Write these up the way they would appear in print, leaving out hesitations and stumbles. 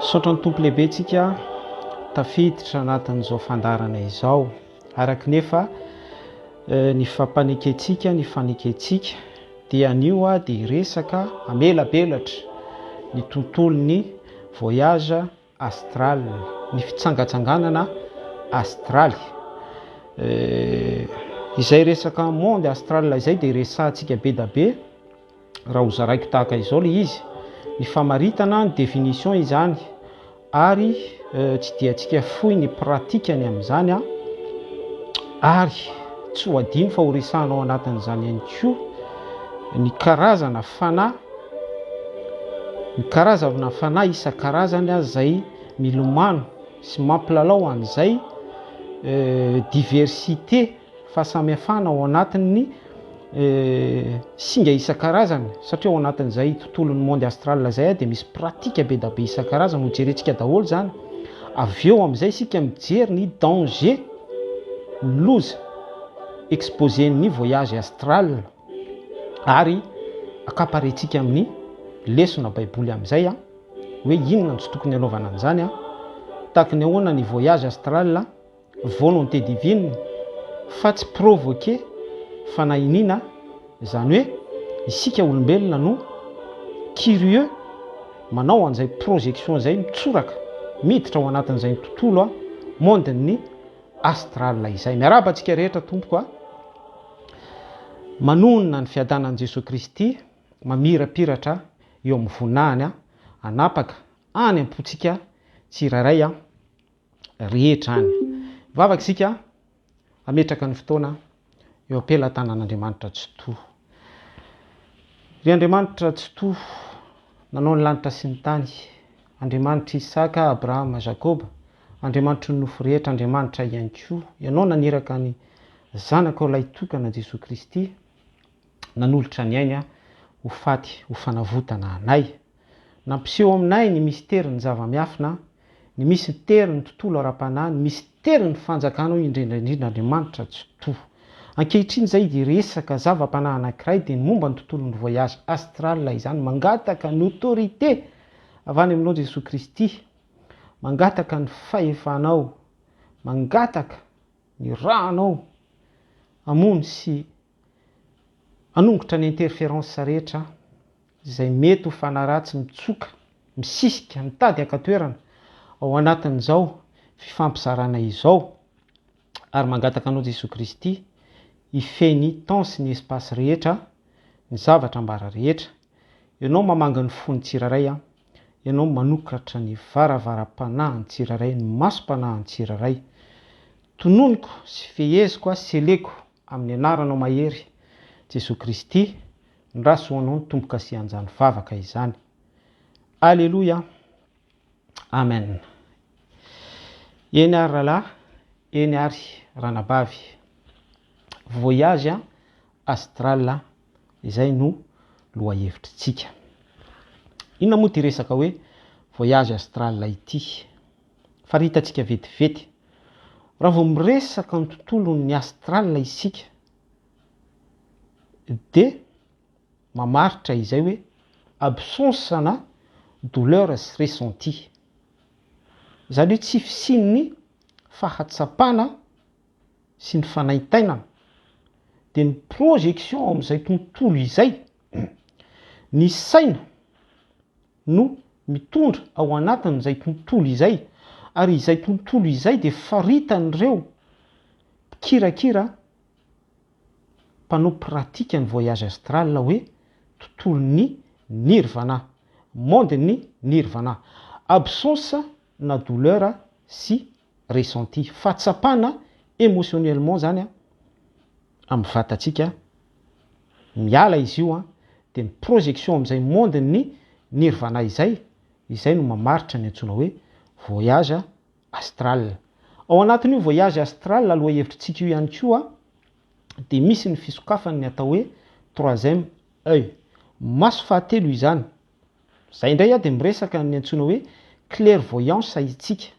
Saotra ny tompo lehibe tsika tafiditra anatin'izao fandarana izao araka nefa ny fampaneketsika ny faneketsika dia anio dia resaka amelabelatra ny tontolon'ny voyage astral, ny fitsangatsanganana astral. Izay resaka monde astral izay dia resahantsika be da be raha ho zaraiko tahaka izao le izy, ny famaritana ny définition izany ary tsy dia antsika fohy ny pratikany amin'izany ary tsy ho adino fa ho resahanao anatin'izany ihany koa ny karazana fanahy, ny karazana fanahy isan-karazany izay milomano sy mampilalao an'izay diversité fahasamihafana ao anatin'ny singa isan-karazany, satria ao anatin'izay tontolon'ny monde astral izay dia misy pratika be da be isan-karazany ho jerentsika daholo zany. Avy eo amin'izay isika mijery ny danger, ny loza exposen'ny voyage astral ary akaparentsika amin'ny lesona baiboly amin'izay hoe inona no tsy tokony hanaovana an'izany tahaka ny ahoana ny voyage astral volonté divine fa tsy provoquer fanahiniana, izany hoe isika olombelona no curieux manao an'izay projection izay mitsoraka miditra ao anatin'izay tontolo monden'ny astral izay. Miarahaba antsika rehetra tompoko manonona ny fiadanan'i Jesosy Kristy mamirapiratra eo amin'ny voninahiny anapaka any am-potsika tsiraray rehetra any. Vavaka isika ametraka ny fotoana eo am-pelatanan'Andriamanitra tsy toa. Ry Andriamanitra tsy toa, nanao ny lanitra sy ny tany, Andriamanitra Isaka, Abrahama, Jakoba, Andriamanitra ny nofo rehetra, Andriamanitra ihany koa, ianao naniraka ny zanaka ilay tokana Jesosy Kristy, nanolotra ny ainy ho faty ho fanavotana anay, nampiseho aminay ny mysterin'ny zava-miafina, ny mysterin'ny tontolo ara-panahy, ny mysterin'ny fanjakanao indrindraindrindra. Andriamanitra tsy toa. Ankehitriny izay dia resaka zava-panahy anankiray dia ny momba ny tontolon'ny voyage astral izany, mangataka ny autorité avy any aminao Jesosy Kristy, mangataka ny fahefanao, mangataka ny ranao amony sy anongotra ny interférence rehetra izay mety ho fanaratsy mitsoka, misisika, mitady ankatoerana ao anatin'izao fifampizarana izao, ary mangataka anao Jesosy Kristy hifeny temps sy ny espace rehetra, ny zavatra ambara rehetra. Ianao mamanga ny fon'ny tsiraray, ianao manokatra ny varavaram-panahy ny tsiraray, ny masom-panahy ny tsiraray. Tononiko sy feheziko sy eleko amin'ny anaranao mahery Jesosy Kristy, ny rasoanao ny tomboka sy anjany vavaka izany. Alléluia. Amen. Eny ary ralahy, eny ary ranabavy, voyage astral izay no lohahevitrintsika. Inona moa ty resaka hoe voyage astral ity? Faritantsika vetivety. Raha vao miresaka ny tontolon'ny astral isika dia mamaritra izay hoe absence na douleur sy ressenti. Izany hoe tsy fisin'ny fahatsapana sy ny fanaitainana dia ny projection amin'izay tontolo izay ny saina no mitondra ao anatin'izay tontolo izay ary izay tontolo izay dia faritan'ireo mpikirakira mpanao pratika ny voyage astral hoe tontolon'ny nirvana, monde-ny nirvana, absence na douleur sy ressenti, fahatsapana émotionnellement zany amin'ny vatantsika miala izy io dia ny projection amin'izay monde-ny nirvana izay no mamaritra ny antsoina hoe voyage astral. Ao anatin'io voyage astral aloha hevitrintsika io ihany koa dia misy ny fisokafany ny atao hoe troisième œil, maso fahatelo izany. Zay indray dia miresaka ny antsoina hoe clairvoyance itsika,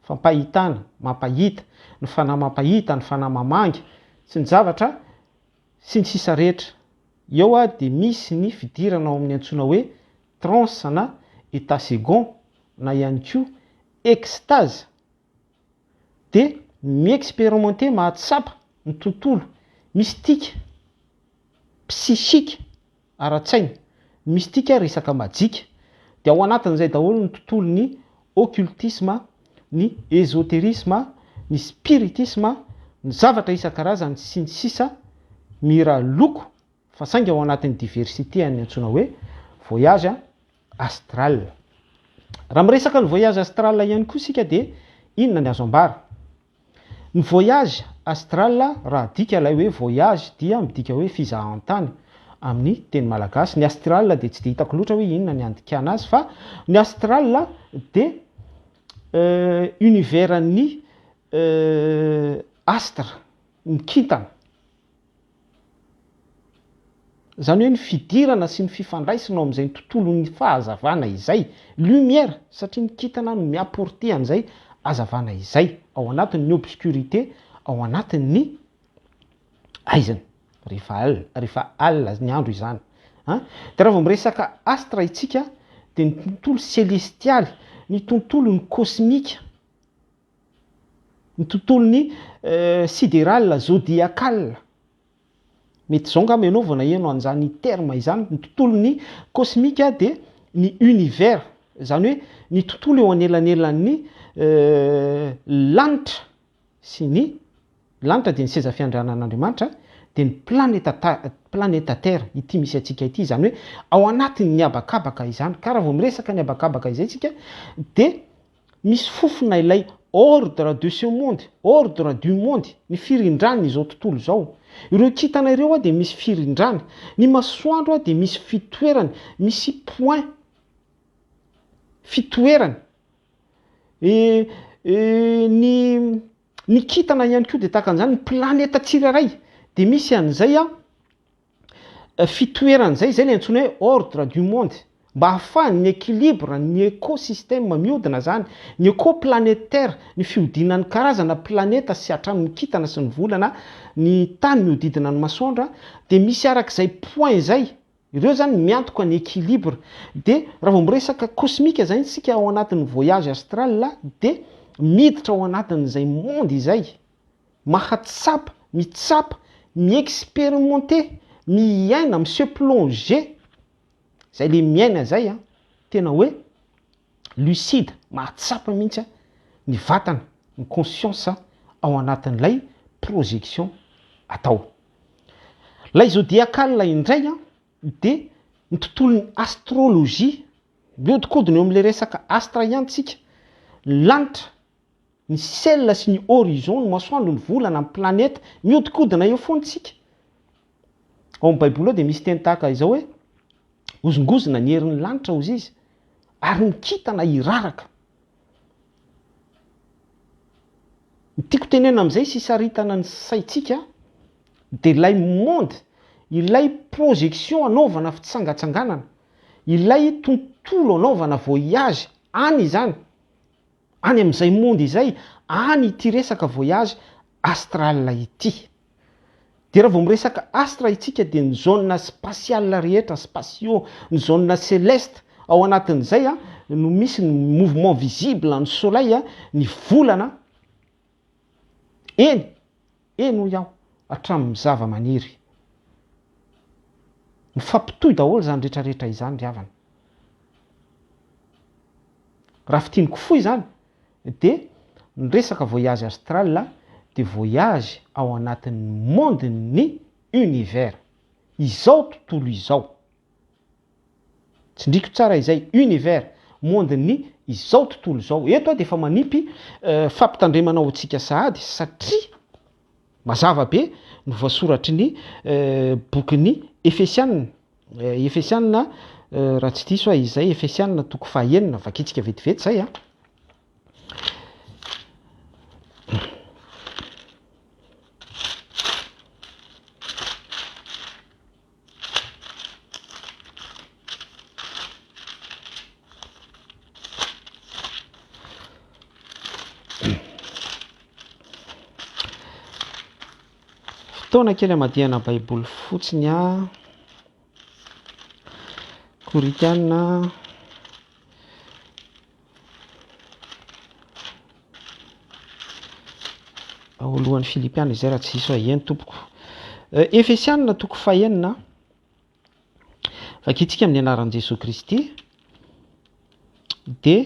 fampahitana, mampahita, ny fanahy mampahita, ny fanahy mamangy sy ny zavatra sy ny sisa rehetra. Eo dia misy ny fidirana ao amin'ny antsoina hoe transe na état second na ihany koa extase dia miexpérimenter mahatsapa ny tontolo mystique, psychique ara-tsaina, mystique resaka majika dia ao anatin'izay daholo ny tontolo ny occultisme, ny ésotérisme, ny spiritisme, ny zavatra isan-karazany sy ny sisa mira loko fa sainga ao anatin'ny diversité ny antsoina hoe voyage astral. Raha miresaka ny voyage astral ihany koa sika dia inona ny azo ambara? Ny voyage astral raha dika ilay hoe voyage dia midika hoe fizahan-tany amin'ny teny malagasy. Ny astral dia tsy dia hitako loatra hoe inona ny andikana azy fa ny astral dia univers ny astre, ny kintana. Zany hoe ny fidirana sy ny fifandraisana amin'izay tontolo ny fahazavana izay, lumière, satria ny kintana no miapporter an'izay hazavana izay ao anatin'ny obscurité, ao anatin'ny aizina rehefa alina ny andro izany. Dia raha vao miresaka astre itsika dia ny tontolo célestialy, ny tontolony cosmika, ny tontolony sidéral zodiacal. Mety zao ngamba ianao vao naheno an'izany terme izany. Ny tontolony cosmika dia ny univers, zany hoe ny tontolo eo anelanelan'ny lanitra sy ny lanitra dia ny seza fiandrianan'Andriamanitra dia ny planeta terre ity misy atsika ity, zany hoe ao anatin'ny habakabaka izany. Ka raha vao miresaka ny habakabaka izay tsika dia misy fofona ilay ordre de ce monde, ordre du monde, ny firindrany izao tontolo izao. Ireo kintana ireo dia misy firindrany, ny masoandro dia misy fitoerany, misy point fitoerany. Ny kintana ihany koa dia tahaka an'izany, ny planeta tsirairay dia misy an'izay fitoerany zay ilay antsoina hoe ordre du monde, mba hahafahan'ny équilibre, ny écosystème mihodina zany, ny écoplanétaire, ny fihodinan'ny karazana planeta sy hatramin'ny kintana sy ny volana, ny tany mihodidina ny masoandro dia misy arak'izay point zay. Ireo zany miantoka ny équilibre. Dia raha vao miresaka cosmika zay sika ao anatin'ny voyage astral dia miditra ao anatin'izay monde izay, mahatsapa, mitsapa, miexpérimenter, miaina, se plonger. Zay le miaina zay tena hoe lucide, mahatsapa mihitsy ny vatana, ny conscience ao anatin'ilay projection atao. Lay zodiacal indray dia ny tontolon'ny astrologie, miodikodina eo amin'ilay resaka astre ihany tsika, lanitra, ny ciel sy ny horizon, ny masoandro, ny volana, ny planeta miodikodina eo foantsika. Ao amin'ny baiboly dia misy teny tahaka izao hoe ozongozona ny herin'ny lanitra ozy izy ary ny kintana iraraka. Tiako tenena amin'izay sy saritana ny saitsika dia ilay monde, ilay projection anaovana fitsangatsanganana, ilay tontolo anaovana voyage any izany, any amin'izay monde izay, any ity resaka voyage astral ity. Dia raha vao miresaka astre itsika dia ny zone spatiale rehetra, spatio, ny zone céleste ao anatin'izay no misy ny mouvement visible, ny soleil, ny volana. Eny, eno iaho hatramin'ny zava-maniry. Mifampitohy daholo zany rehetrarehetra izany ry havana. Raha fitianiko fohy zany dia ny resaka voyage astral dia voyage ao anatin'ny monde-ny univers. Izao tontolo izao. Tsindriko tsara izay univers, monde-ny izao tontolo izao. Eto dia efa manipy fampitandremana ao antsika sahady satria mazava be ny voasoratry ny bokin'ny Efesianina. Efesianina raha tsy diso izay Efesianina toko 9 vakitsika vetivety zay a. Fotoana kely amadihana baiboly fotsiny a. Korinthiana alohan'ny Filipiana izay raha tsy diso eny tompoko. Efesianina toko 9 vakitsika amin'ny anaran'i Jesosy Kristy dia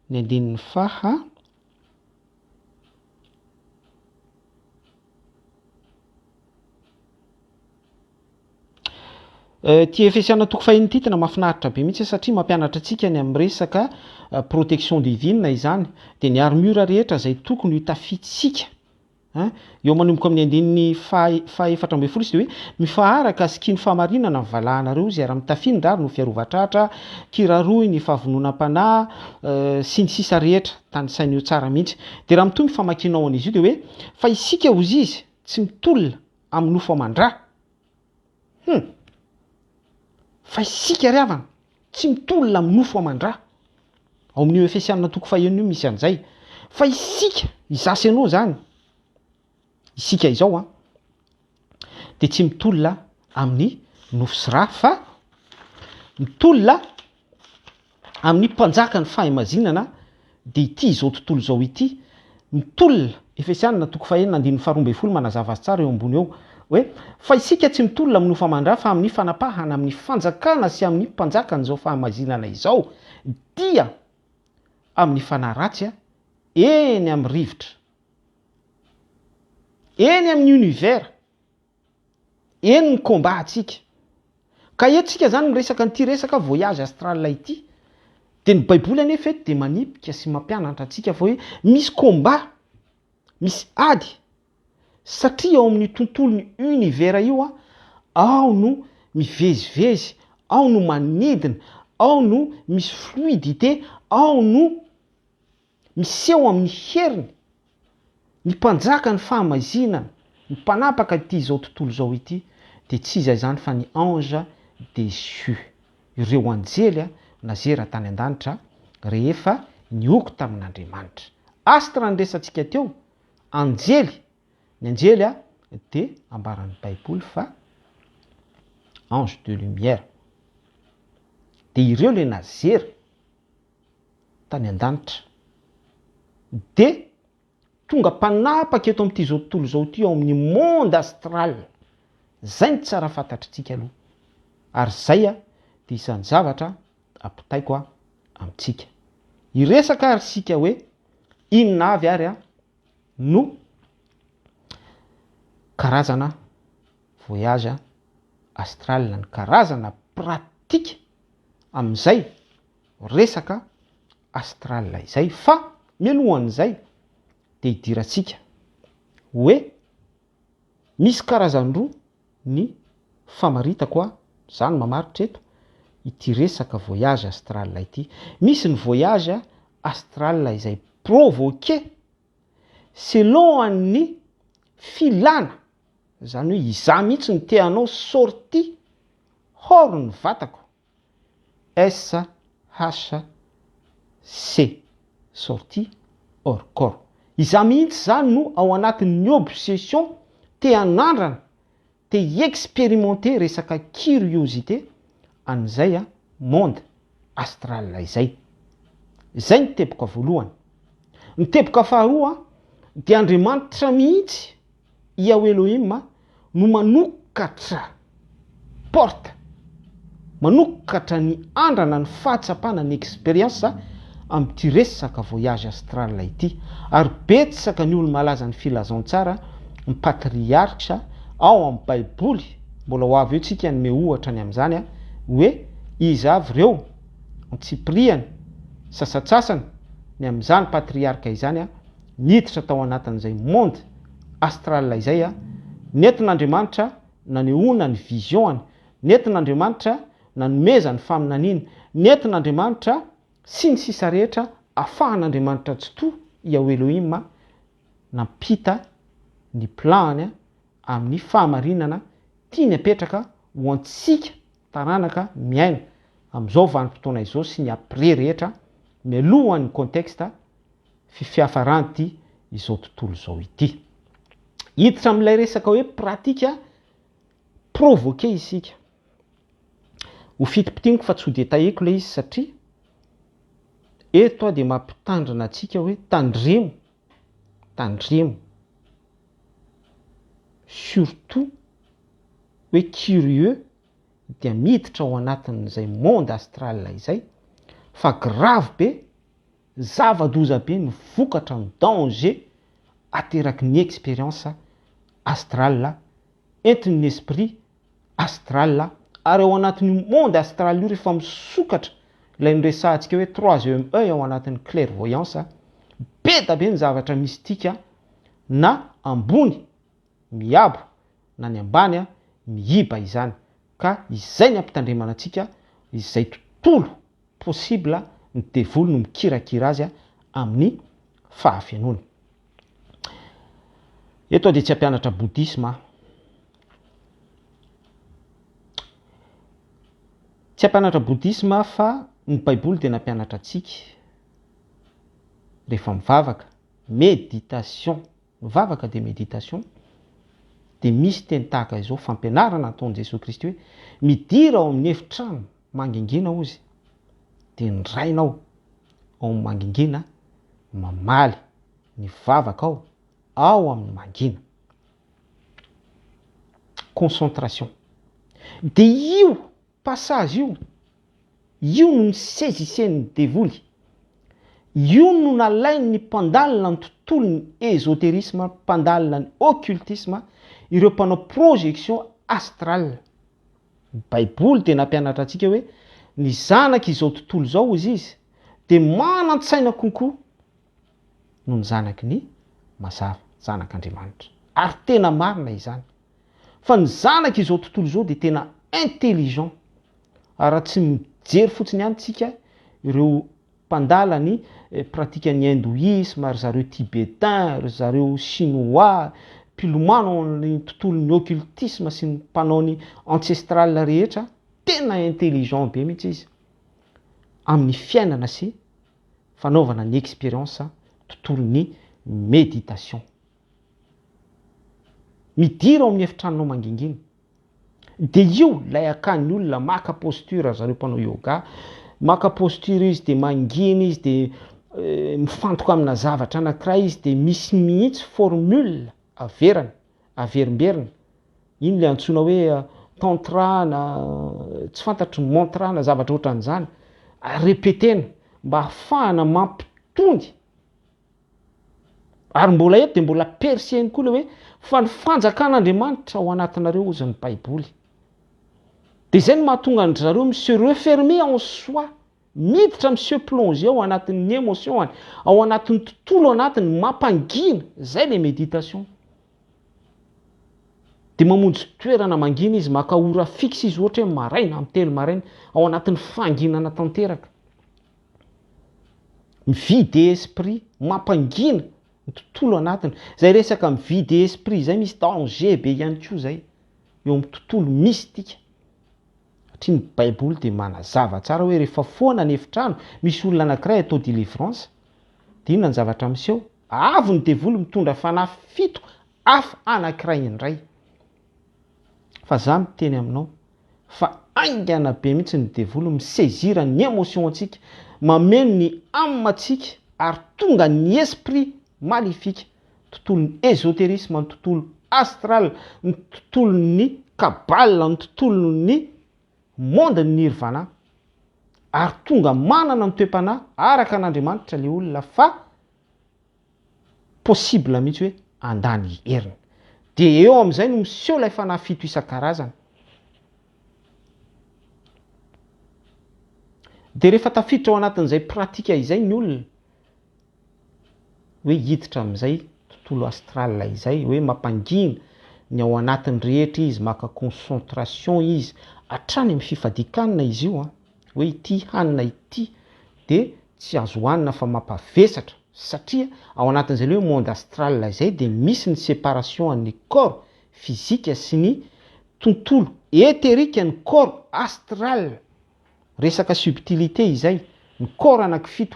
ny andinin'ny faha ty Efesianina toko 9 ty tena mahafinaritra be mihitsy satria mampianatra antsika ny amin'ny resaka protection divine izany dia ny armure rehetra izay tokony hitafitsika eo manomboka amin'ny andinin'ny faha-4 ambin'ny folo izy dia hoe mifaharaka sy kiny fahamarinana ny valahanareo izay ara-mitafiny rary no fiarovatratra, kiraroy ny fahavononam-panahy sy ny sisa rehetra tany saina eo tsara mihitsy. Dia raha mitohy famakinao an'izy io dia hoe fa isika hozy izy tsy mitolona amin'ny nofo aman-drà. Fa isika ry havana tsy mitolona amin'ny nofo aman-drà. Ao amin'io Efesianina toko 9 io misy an'izay. Fa isika izasy anao zany. Isika izao dia tsy mitolona amin'ny nofo sy rà fa mitolona amin'ny mpanjaka ny fahaimazinana dia ity izao tontolo izao ity. Mitolona Efesianina toko 9 andinin'ny faha 12 manazava azy tsara eo ambony eo hoe fa isika tsy mitolona amin'ny nofo aman-drà fa amin'ny fanapahana amin'ny fanjakana sy amin'ny mpanjaka n'izao fahaimazinana izao dia amin'ny fanahy ratsy eny amin'ny rivotra, eny amin'ny univers, eny ny combat atsika. Ka eto zany miresaka n'ity resaka voyage astral ity dia ny baiboly anefa eto dia manipika sy mampianatra antsika fa hoe misy combat, misy ady satria ao amin'ny tontolon'ny univers io ao no mivezivezy, ao no manidina, ao no misy fluidité, ao no miseho amin'ny heriny ny mpanjaka ny fahamazinana, ny mpanapaka ity izao tontolo izao ity dia tsy iza izany fa ny ange déchu, ireo anjely nazera tany an-danitra rehefa nioko tamin'Andriamanitra. Astra ny resantsika teo, anjely. Ny anjely dia ambaran'ny baiboly fa ange de lumière. Dia ireo le nazera tany an-danitra dia tonga mpanapaka eto amin'ity zao tontolo izao ity ao amin'ny monde astral. Zay ny tsara fantatritsika aloha. Ary zay dia isan'ny zavatra ampitaiko amintsika. Iresaka ary sika hoe inona avy ary no karazana voyage astral, ny karazana pratika amin'izay resaka astral izay. Fa mialohan'izay dia hidirantsika hoe misy karazany roa ny famaritako zany mamaritra eto ity resaka voyage astral ity. Misy ny voyage astral izay provoqué selon ny filana, zany hoe izaho mihitsy ny te hanao sorti hors ny vatako, SHC, sorti hors corps. Izaho mihitsy zany no ao anatin'ny obsession te hanandrana, te expérimenter resaka curiosité an'izay monde astral izay. Zay ny teboka voalohany. Ny teboka faharoa dia Andriamanitra mihitsy Yahweh Elohim no manokatra porte, manokatra ny andrana ny fahatsapana ny expérience amin'ity resaka voyage astral ity. Ary betsaka ny olo malaza ny filazantsara ny patriarcha ao amin'ny baiboly, mbola ho avy eo tsika nome ohatra ny amin'izany hoe izy avy reo Tsipriany sasatsasany ny amin'izany patriarka izany niditra tao anatin'izay monde astral izay nentin'Andriamanitra nanehoana ny vision, nentin'Andriamanitra nanomeza ny faminaniana, nentin'Andriamanitra sy ny sisa rehetra afahan'Andriamanitra tsotoa Yahweh Elohim nampita ny plany amin'ny fahamarinana tiany apetraka ho antsika taranaka miaina amin'izao vanim-potoana izao sy ny après rehetra mialohan'ny contexte fiafaranty izao tontolo izao ity. Hiditra amin'ilay resaka hoe pratika provoqué isika. Ho fitipitianiko fa tsy ho détailleko ilay izy satria eto dia mampitandrina antsika hoe tandremo surtout hoe curieux dia miditra ao anatin'izay monde astral izay fa grave be, zava-doza be ny vokatra ny danger ateraky ny expérience astral entin'ny esprit astral. Ary ao anatin'ny monde astral io rehefa misokatra ilay niresahantsika hoe 3e œil ao anatin'ny clairvoyance, be da be ny zavatra mystika na ambony miabo na ny ambany miiba izany. Ka izay ny ampitandremana antsika izay tontolo possible ny devolo no mikirakira azy amin'ny fahafenona. Eto dia tsy hampianatra bouddhisme, tsy hampianatra bouddhisme fa ny baiboly dia nampianatra antsika rehefa mivavaka méditation, mivavaka dia méditation. Dia misy teny tahaka izao fampianarana ataon'i Jesosy Kristy hoe midira ao amin'ny efitrano mangingina ozy dia nirainao ao amin'ny mangingina mamaly ny vavaka ao amin'ny mangina. Concentration. Dia io passage io no niseziseny devoly, io no nalainy ny mpandalina ny tontolon'ny ésotérisme, mpandalina ny occultisme, ireo mpanao projection astral. Baiboly dia nampianatra antsika hoe ny zanaka izao tontolo izao izy dia manan-tsaina konkoa no ny zanaky ny mazava, zanak'Andriamanitra. Ary tena marina izany. Fa ny zanaka izao tontolo izao dia tena intelligent. Ary tsy mijery fotsiny ihany tsika ireo mpandala ny pratika ny hindouisme, ry zareo tibétain, ry zareo chinois, mpilomano ny tontolon'ny occultisme sy ny mpanao ny ancestral rehetra, tena intelligent be mihitsy izy amin'ny fiainana sy fanaovana ny expérience tontolon'ny méditation. Midira ao amin'ny efitranonao mangingina. Dia io lay akan'ny olona maka posture, zareo mpanao yoga maka posture izy dia mangina izy dia mifantoka amina zavatra anankiray izy dia misy mihitsy formule averimberina. Iny le antsoina hoe tantra na tsy fantatry mantra na zavatra ohatran'izany, repetena mba hahafahana mampitondy. Ary mbola eto dia mbola perseny koa le hoe fa ny fanjakan'Andriamanitra ao anatinareo ozy ny baiboly. Dia izay no mahatonga ny zareo monsieur refermer en soi, miditra monsieur plongé ao anatin'ny émotion, ao anatin'ny tontolo anatiny mampangina, zay le méditation. Dia mamonjy toerana mangina izy, maka ora fixe izy ohatra hoe maraina, amin'ny telo maraina, ao anatin'ny fanginana tanteraka. Mividy esprit, mampangina ny tontolo anatiny. Zay resaka mividy esprit zay misy danger be ihany koa zay eo amin'ny tontolo mystika. Satria ny baiboly dia manazava tsara hoe rehefa foana ny efitrano misy olona anankiray atao délivrance, dia inona ny zavatra miseho? Avy ny devoly mitondra fanahy 7 hafa anankiray indray. Fa za miteny aminao fa aingana be mihitsy ny devoly misezira ny émotion antsika, mameno ny âme antsika ary tonga ny esprit maléfique, tontolon'ny ésotérisme, ny tontolo astral, ny tontolon'ny kabala, ny tontolon'ny monde ny nirvana, ary tonga manana ny toe-panahy araka an'Andriamanitra le olona fa possible mihitsy hoe andany herina. De eo amin'izay no miseho ilay fanahy fito isan-karazany. De rehefa tafiditra ao anatin'izay pratika izay ny olona, hoe hiditra amin'izay tontolo astral izay, hoe mampangina ny ao anatiny rehetra izy, maka concentration izy, hatrany amin'ny fifadikanana izy io, hoe ity hanina ity de tsy azo hohanina fa mampavesatra, satria ao anatin'izay hoe monde astral izay de misy ny séparation an'ny corps physique sy ny tontolo éthérique ny corps astral. Resaka subtilité izay, ny corps anankifito.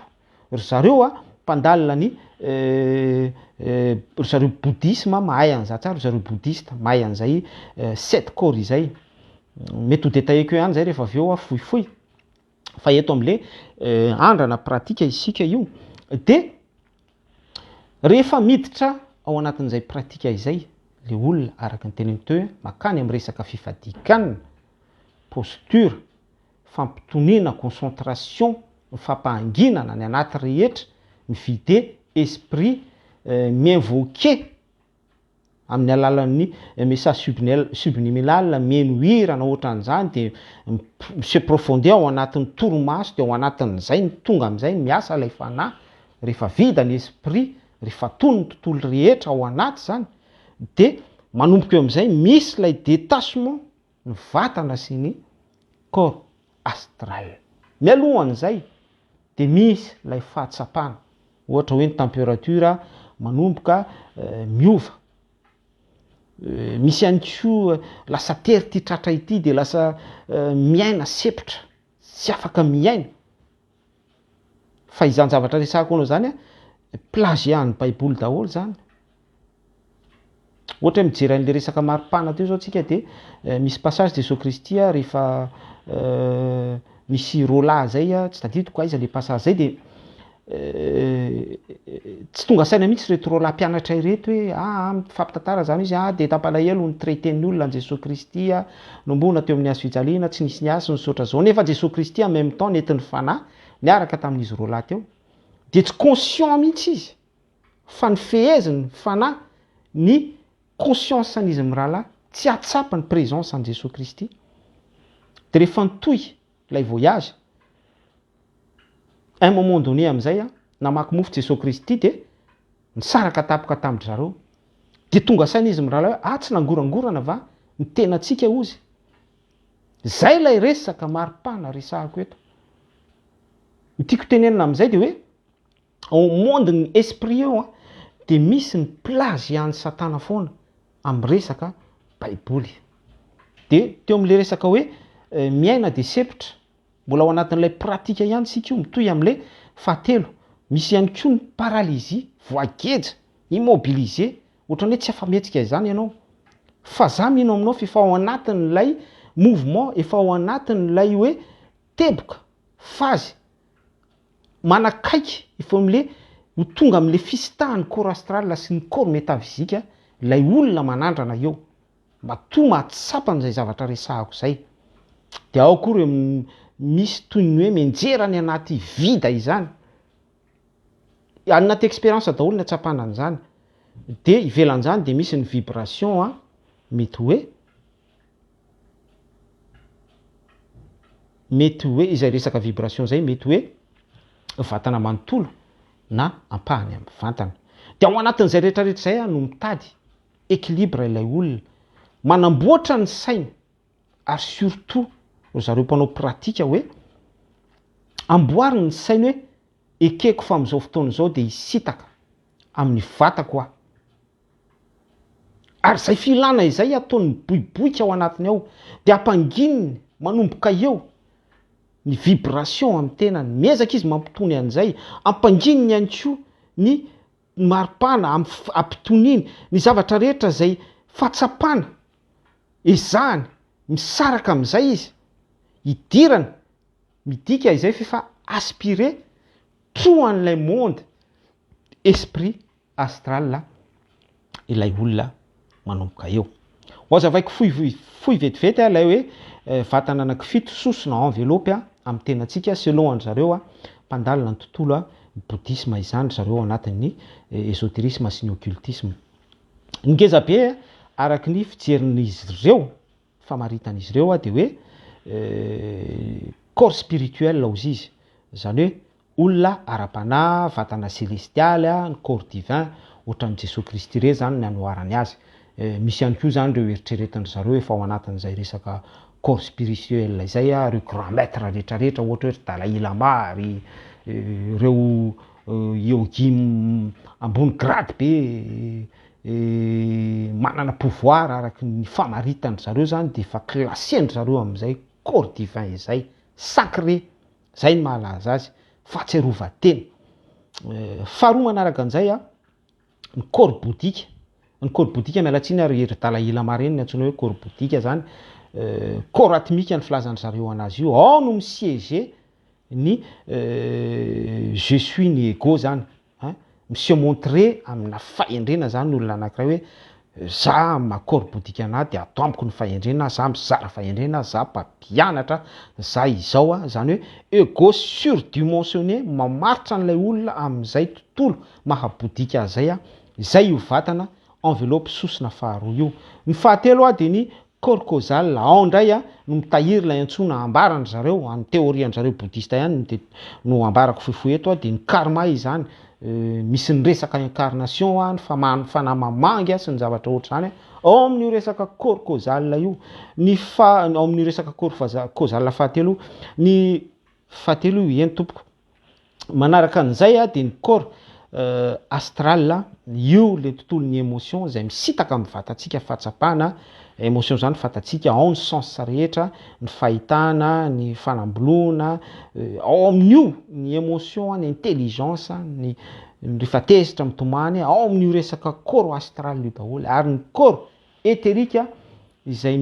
Ry zareo mpandalina ny ry zareo bouddhisme mahay an'izay tsara, ry zareo bouddhiste mahay an'izay 7 corps izay. Mety ho détaillé-ko ihany zay rehefa avy eo fohifohy. Fa eto am'le andrana pratika isika io. De rehefa miditra ao anatin'izay pratika izay, le olona araka ny teniny teo makany amin'ny resaka fifadikanana, posture, fampitoniana, concentration, fampanginana ny anaty rehetra, mivider esprit, m'invoquer amin'ny alalan'ny message subliminal, mihaino hira na ohatran'izany, de se profonder ao anatin'ny toromaso, de ao anatin'izay ny tonga amin'izay miasa ilay fanahy, rehefa vida ny esprit, rehefa tony ny tontolo rehetra ao anaty zany, de manomboka eo amin'izay misy ilay détachement ny vatana sy ny corps astral. Mialohan'izay de misy ilay fahatsapana, ohatra hoe ny température manomboka miova. Misy ihany koa lasa tery ty tratra ity de lasa miaina sepotra, tsy afaka miaina. Fa izany zavatra resahako anao zany plagian'ny baiboly daholo zany. Ohatra hoe mijery an'le resaka maripana teo zao tsika de misy passage de Jesous Christ rehefa misy rôla zay, tsy tadidiko aiza le passage zay, de tsy tonga saina mihitsy reto rôla mpianatra ireto hoe fampitantara zany izy de tapalahelo ny traité-ny olona an Jesous Christ nombona teo amin'ny hazo fijaliana, tsy nisy niasy ny sotra zao, nefa Jesous Christ en même temps nentin'ny fanahy niaraka tamin'izy rôla teo, de tsy conscient mihitsy izy fa ny feheziny fanahy ny conscience an'izy mirahalahy tsy atsapa ny présence an Jesous Christ. De rehefa nitohy lay voyage, un moment donné amin'izay namaky mofo Jesous Christ de nisaraka tapoka tamin'ny zareo, de tonga saina izy mirahalahy hoe tsy nangorangorana va ny tenantsika ozy. Zay lay resaka maripana resahako eto. Ny tiako tenenina amin'izay de hoe au monde ny esprit eo de misy ny plagian'ny satana foana amin'ny resaka baiboly. De teo amin'le resaka hoe miaina de sepotra, mbola ao anatin'ilay pratika ihany sika io, mitohy amin'le fahatelo. Misy ihany koa ny paralysie, voageja, immobilisé, ohatrany hoe tsy afa-metsika izany ianao. Fa za mino aminao efa ao anatin'ilay mouvement, efa ao anatin'ilay hoe teboka, fazy, manakaiky, efa amin'le ho tonga amin'le fisitahan'ny corps astral sy ny corps métaphysique, lay olona manandrana eo, matoa mahatsapa n'izay zavatra resahako zay. De ao koa ireo misy toy ny hoe menjera ny anaty vida izany. Anaty expérience daholo ny atsapana an'izany. De ivelan'izany de misy ny vibration mety hoe izay resaka vibration zay mety hoe vatana manontolo na ampahany amin'ny vantana. De ao anatin'izay rehetrarehetra zay no mitady équilibre ilay olona, manamboatra ny saina, ary surtout zareo mpanao pratika hoe amboariny ny saina hoe ekeko fa amin'izao fotoana izao de hisitaka amin'ny vatako aho. Ary zay filana izay ataony boiboika ao anatiny ao, de ampangininy manomboka eo ny vibration amin'ny tenany, miezaka izy mampitony an'izay, ampangininy ihany koa ny maripana, ampitoniny ny zavatra rehetra zay fahatsapana, ezahany, misaraka amin'izay izy, hidirana, midika izay fefa aspiré troan'ilay monde esprit astral ilay olona manomboka eo. Zavaiko fohy vetivety ilay hoe vatana anankifito sosona enveloppe amin'ny tenantsika selon an'zareo mpandalina ny tontolo boudisme izany zareo anatin'ny ésotérisme sy ny occultisme. Ngeza be araky ny fijerin'izy ireo famaritan'izy ireo de hoe corps spirituel ozy izy, zany hoe olona ara-panahy, vatana célestialy, ny corps divin, ohatran'i Jesosy Kristy re zany ny anoarany azy. Misy ihany koa zany reo eritreretin'ny zareo efa ao anatin'izay resaka corps spirituel izay reo grand maître rehetrarehetra ohatra hoe Dalai Lama, reo yogi ambony grady be manana pouvoir araky ny famaritany zareo zany de fa classeny zareo amin'izay corps divin izay sacré, zay ny mahalaza azy, fahatsiarovan-teny. Faharoa manaraka an'izay ny corps bouddhique. Ny corps bouddhique mialatsiny ary ery Dalai Lama reny ny antsoina hoe corps bouddhique zany, corps atmika ny filazany zareo anazy io. Ao no misiéger ny je suis ny ego zany, se montrer amina fahendrena zany olona anankiray hoe za ma corps bouddhique anahy de atao amiko ny fahendrena, za mizara fahendrena, za mpampianatra, za izao zany hoe ego surdimensionné mamaritra an'ilay olona amin'izay tontolo mahabodika zay zay io vatana enveloppe sosona faharoa io. Ny fahatelo de ny corps causal ao ndray no mitahiry ilay antsona ambarany zareo amin'ny théorie zareo bouddhiste ihany no ambarako fohifohy eto de ny karma izany, misy ny resaka incarnation, ny fanamamangy sy ny zavatra ohatr'izany ao amin'io resaka corps causal io. Ao amin'io resaka corps causal fahatelo, ny fahatelo io eny tompoko. Manaraka an'izay de ny corps astral, io le tontolon'ny émotion izay misitaka amin'ny vatantsika fahatsapana. Émotion zany fatatsika ao ny sens rehetra, ny fahitana, ny fanambloana, ao amin'io ny émotion, ny intelligence, ny rehefa tezitra mitomany ao amin'io resaka corps astral io daholo. Ary ny corps éthérique izay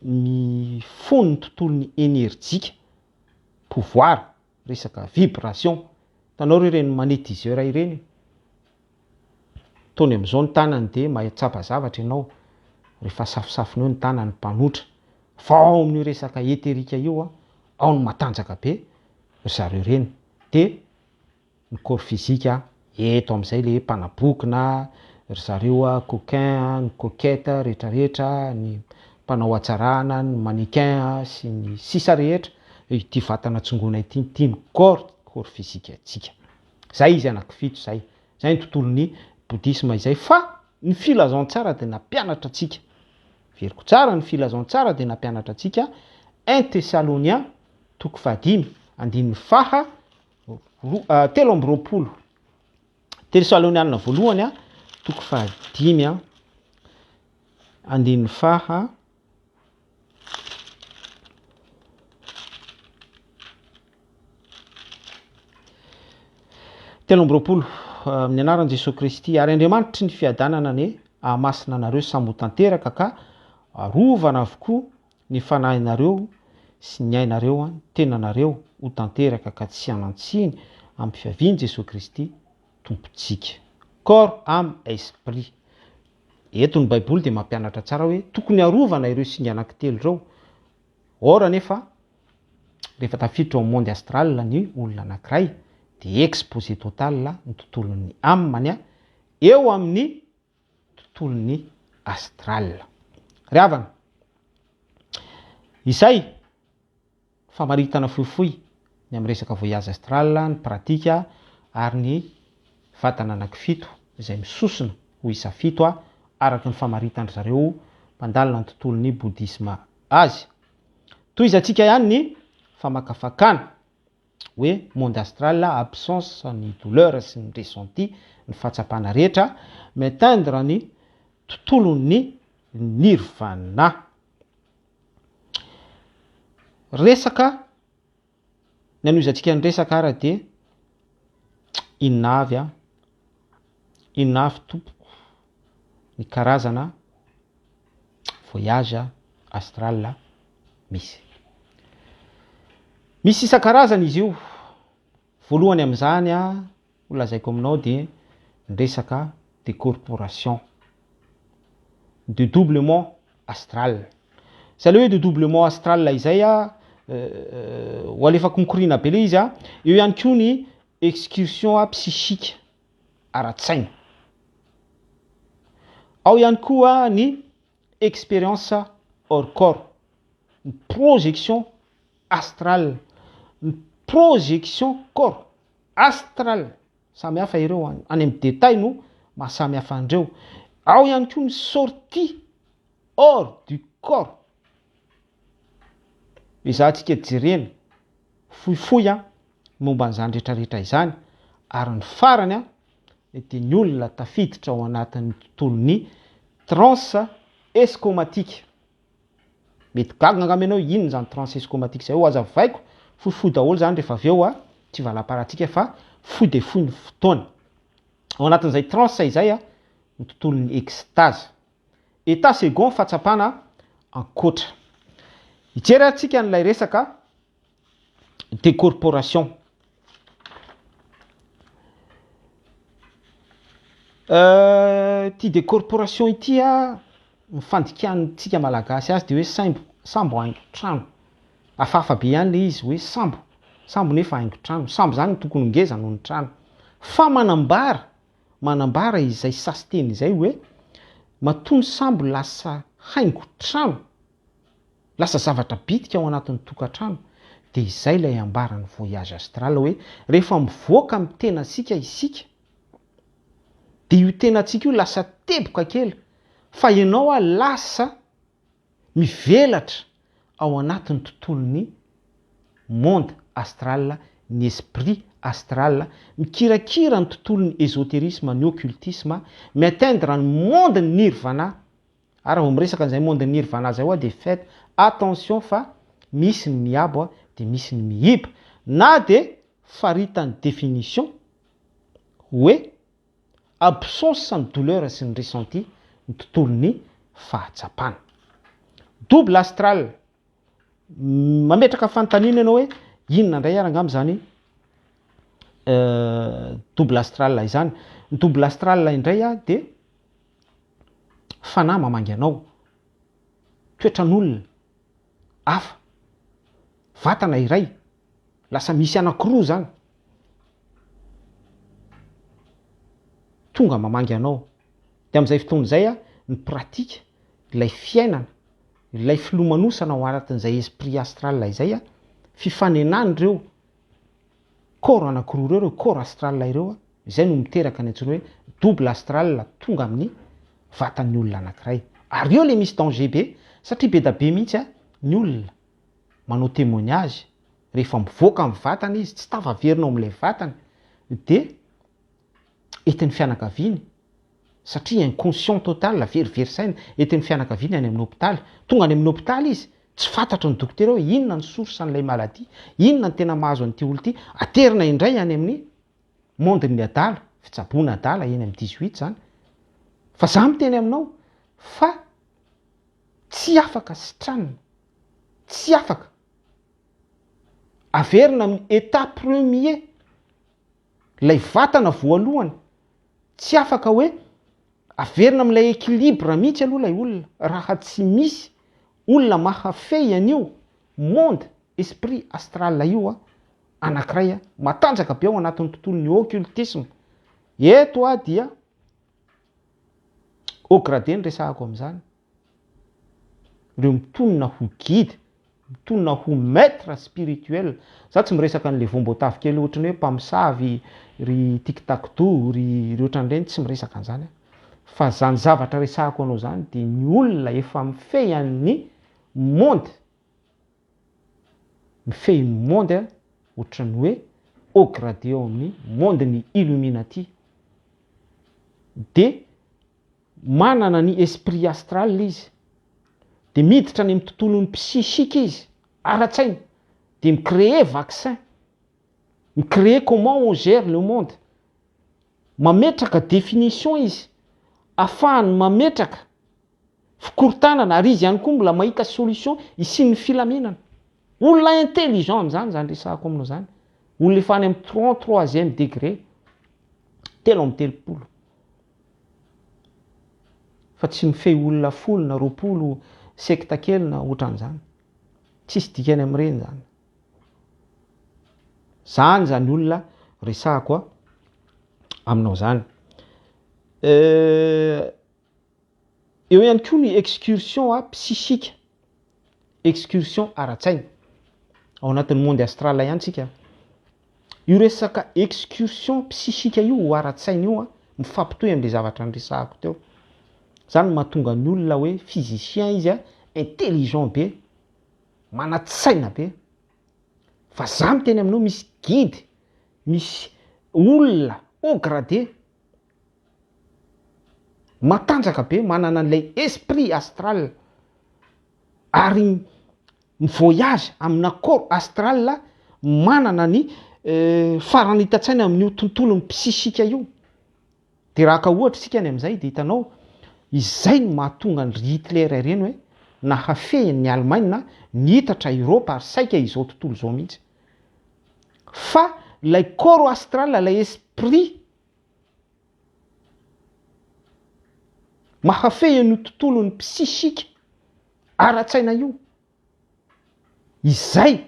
mifono ny tontolon'ny énergika, pouvoir, resaka vibration. Tanao reny magnétiseur ireny, tony amin'izao ny tanany de mahatsapa zavatra ianao, rehefa safosafonao ny tanany mpanotra. Fa ao amin'io resaka éthérique io ao ny matanjaka be zareo reny. De ny corps physique eto amin'izay le mpanabokina, zareo coquin, ny coquette rehetrarehetra, ny mpanao atsarana, ny mannequin sy ny sisa rehetra, ity vatana tsongona ity ny corps physique atsika. Zay izy anankifito zay. Zay ny tontolon'ny bouddhisme izay. Fa ny filazantsara de nampianatra atsika. Veriko tsara ny filazantsara de nampianatra atsika 1 Thessaloniens 5:5, andininy faha 13. Thessalonianina voalohany 5:5, andininy faha 13. Amin'ny anaran'i Jesosy Kristy, ary Andriamanitry ny fiadanana ny ahamasina anareo samy ho tanteraka ka arovana avokoa ny fanahinareo sy ny ainareo, tenanareo ho tanteraka ka tsy hanantsiny amin'ny fiavian'i Jesosy Kristy tompontsika. Corps, âme, esprit. Eto ny Baiboly de mampianatra tsara hoe tokony arovana ireo singa anankitelo ireo. Ora nefa rehefa tafiditra ao monde astral ny olona anankiray de exposé total ny tontolon'ny âme eo amin'ny tontolon'ny astral. Ry izay famaritana fohifohy ny amin'ny resaka voyage astral, ny pratika ary ny vatana anankifito izay misosona ho isa fito araky ny famaritany zareo mpandalina ny tontolon'ny bouddhisme azy. Toy izy atsika ihany ny famakafakana hoe monde astral, absence ny douleur sy ny ressenti, ny fahatsapana rehetra, m'atteindre ny tontolon'ny nirvana. Resaka ny anoizatsika ny resaka ara de inona avy tompoko ny karazana voyage astral misy isan-karazany izy io. Voalohany amin'izany ho lazaiko aminao de ny resaka décorporation. de doublement astral. Zay le hoe de doublement astral izay ho alefa konkorina be le izy eo ihany koa ny excursion psychique ara-tsaina. Ao ihany koa ny expérience hors corps, ny projection astrale, ny projection corps astral. Samy hafa ireo any amin'ny détail no mahasamy hafa andreo. Ao ihany koa ny sortie hors du corps. Izahantsika jerena fohifohy momba an'izany rehetrarehetra izany, ary ny farany dia ny olona tafiditra ao anatin'ny tontolon'ny transe escomatique. Mety gaga angamba ianao inona zany transe escomatique zay, ho aza vaiko fohifohy daholo zany rehefa avy eo tsy valam-paratsika fa fohy de fohy ny fotoana. Ao anatin'izay transe izay ny tontolon'ny extase. État second fahatsapana ankoatra. Hijery antsika n'ilay resaka décorporation. Ty décorporation ity mifandikantsika malagasy azy de hoe sambo haingo trano. Hafahafa be ihany le izy hoe sambo nefa haingo trano. Sambo zany tokony ngeza noho ny trano. Fa manambara izay sasiteny izay hoe mahatonga sambo lasa haingo trano, lasa zavatra bitika ao anatin'ny tokantrano. De izay ilay ambaran'ny voyage astral hoe rehefa mivoaka amin'ny tenantsika isika, de io tenantsika io lasa teboka kely, fa ianao lasa mivelatra ao anatin'ny tontolon'ny monde astral, ny esprit astral, mikirakira ny tontolon'ny ésotérisme, ny occultisme, mi-atteindre ny monde nirvana. Ary vao miresaka an'izay monde nirvana zay de faites attention fa misy ny miabo de misy ny mihiba, na de faritany définition hoe absence ny douleur sy ny ressenti ny tontolon'ny fahatsapana. Double astral, mametraka fanontaniana ianao hoe inona indray ary angamba zany double astral izany. Ny double astral indray de fanahy mamangy anao, toetran'olona hafa, vatana iray, lasa misy anankiroa zany tonga mamangy anao. De amin'izay fotoana izay ny pratika, ilay fiainana, ilay filomanosana ao anatin'izay esprit astral izay fifanenan'ireo corps anankiroa ireo corps astral ireo, izay no miteraka ny antsoina hoe double astral tonga amin'ny vatan'ny olona anankiray. Ary eo le misy danger be, satria be da be mihitsy ny olona manao témoignage rehefa mivoaka amin'ny vatana izy, tsy tafaverinao amin'ilay vatana, de etin'ny fianakaviany, satria inconscient total, veriversaina, etin'ny fianakaviany any amin'ny hôpitaly. Tonga any amin'ny hôpitaly izy, tsy fantatra ny dokotera hoe inona ny source an'ilay maladie, inona ny tena mahazo an'ity olo ity. Aterina indray any amin'ny monde ny adala, fitsaboana adala eny amin'ny 18 zany. Fa za miteny aminao fa tsy afaka sitranina, tsy afaka averina amin'ny état premier, lay vatana voalohany, tsy afaka hoe averina amin'ilay équilibre mihitsy aloha lay olona, raha tsy misy olona mahafehy an'io monde esprit astral io anankiray matanjaka be ao anatin'ny tontolon'ny occultisme. Eto dia au gradé ny resahako amin'izany, ireo mitonona ho guide, mitonona ho maître spirituel. Za tsy miresaka an'le vombotavy kely ohatrany hoe mpamosavy, ry tic-tac-toe, ry ohatran'ireny, tsy miresaka an'izany. Fa zany zavatra resahako anao zany de ny olona efa mifehy amin'ny monde, mifehy ny monde ohatrany hoe au gradé ao amin'ny monde ny Illuminati. De manana ny esprit astral izy, de miditra any amin'ny tontolon'ny psychique izy, ara-tsaina, de micréer vaccin, micréer comment on gère le monde, mametraka définition izy, ahafahany mametraka fikorontanana, ary izy ihany koa mbola mahita solution isian'ny filaminana. Olona intelligent amin'izany zany resahako aminao zany, olona efa any amin'ny 33e degré, telo amin'ny telopolo. fa tsy mifehy olona folo na roapolo sekta kely na ohatran'izany. Tsisy dikany amin'ireny zany. Zany olona resahako aminao zany. Eo ihany koa ny excursion psychique, excursion ara-tsaina. Ao anatin'ny monde astral ihany tsika. Io resaka excursion psychique io ara-tsaina io mifampitohy amin'ilay zavatra niresahako teo. Zany mahatonga ny olona hoe physicien izy intelligent be, manan-tsaina be. Fa za miteny aminao misy guide, misy olona haut gradé, matanjaka be, manana an'ilay esprit astral, ary mi-voyage amina corps astral, manana ny farany hitan-tsaina amin'io tontolon'ny psychique io. De raha ka ohatra sika any amin'izay de hitanao izay no mahatonga ny Hitler ireny hoe nahafehin'ny Allemagne nihitatra Europe ary saika izao tontolo izao mihitsy. Fa lay corps astral, lay esprit mahafehin'ny tontolon'ny psychique ara-tsaina io. Izay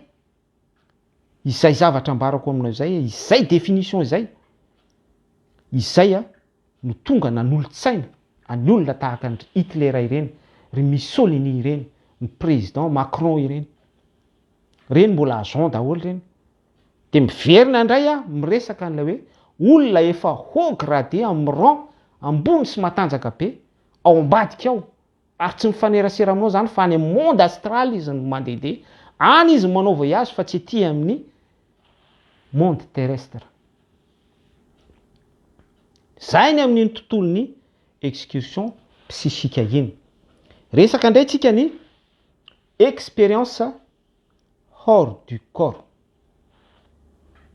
zavatra ambarako aminao izay définition izay no tonga nanolo-tsaina any olona tahaka ny Hitler ireny, ry Mussolini ireny, ny président Macron ireny. Reny mbola agent daholo reny. De miverina indray miresaka an'ilay hoe olona efa haut gradé amin'ny rang ambony sy matanjaka be ao ambadika ao, ary tsy mifanerasera aminao zany fa any amin'ny monde astral izy no mandehandeha, any izy manao voyage fa tsy ety amin'ny monde terrestre. Zay ny amin'ny tontolon'ny excursion psychique iny. Resaka indray tsika ny expérience hors du corps.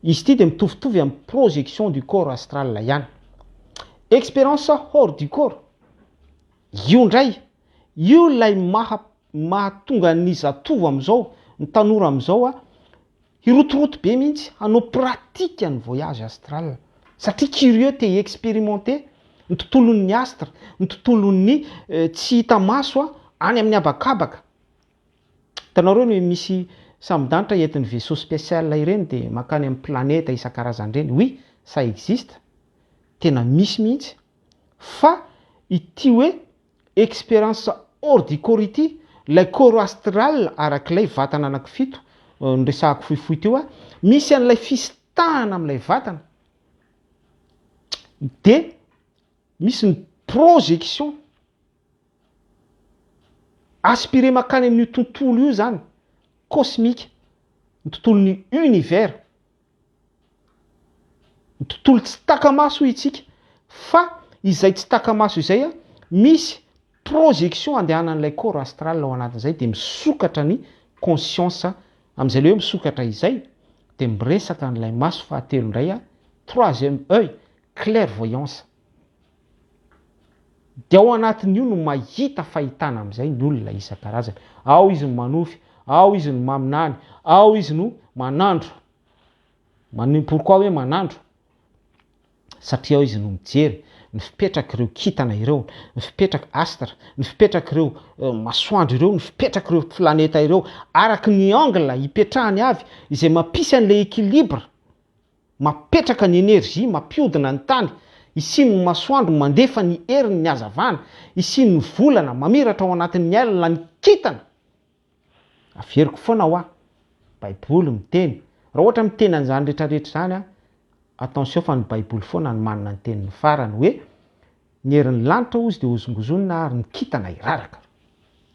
Izy ity de mitovitovy amin'ny projection du corps astral ihany. Expérience hors du corps, io ndray, io lay mahatonga ny zatovo am'izao, ny tanora am'izao hirotoroto be mihitsy hanao pratika ny voyage astral. Satria curieux te expérimenter ny tontolon'ny astre, ny tontolon'ny tsy hita maso any amin'ny habakabaka. Hitanareo ny misy sambon-danitra entin'ny vaisseau spécial ireny de makany amin'ny planète isan-karazany reny. Oui, ça existe. Tena misy mihitsy. Fa ity hoe expérience hors du corps ity, lay corps astral arak'ilay vatana anankifito ny resahako fohifohy teo misy an'ilay fisitahana amin'ilay vatana. De misy ny projection aspiré makany amin'ny tontolo io zany, cosmique, ny tontolon'ny univers, ny tontolo tsy taka-maso itsika. Fa izay tsy taka-maso izay misy projection andehanan'ilay corps astral ao anatin'izay de misokatra ny conscience amin'izay le hoe misokatra izay de miresaka an'ilay maso fahatelo indray troisième œil, clairvoyance. De ao anatin'io no mahita fahitana amin'izay ny olona isan-karazany. Ao izy no manofy, ao izy no maminany, ao izy no manandro. Pourquoi hoe manandro? Satria ao izy no mijery ny fipetraka ireo kintana ireo, ny fipetraka astre, ny fipetraka ireo masoandro ireo, ny fipetraka ireo planeta ireo, araky ny angle hipetrahany avy izay mampisy an'ilay équilibre, mapetraka ny énergie, mampiodina ny tany, isiny ny masoandro mandefa ny herin'ny hazavana, isiny ny volana mamiratra ao anatin'ny alina ny kintana. Averiko foana Baiboly miteny. Raha ohatra miteny an'izany rehetrarehetra zany attention fa ny Baiboly foana ny manana ny tenin'ny farany hoe ny herin'ny lanitra ozy de ozongozonina ary ny kintana iraraka.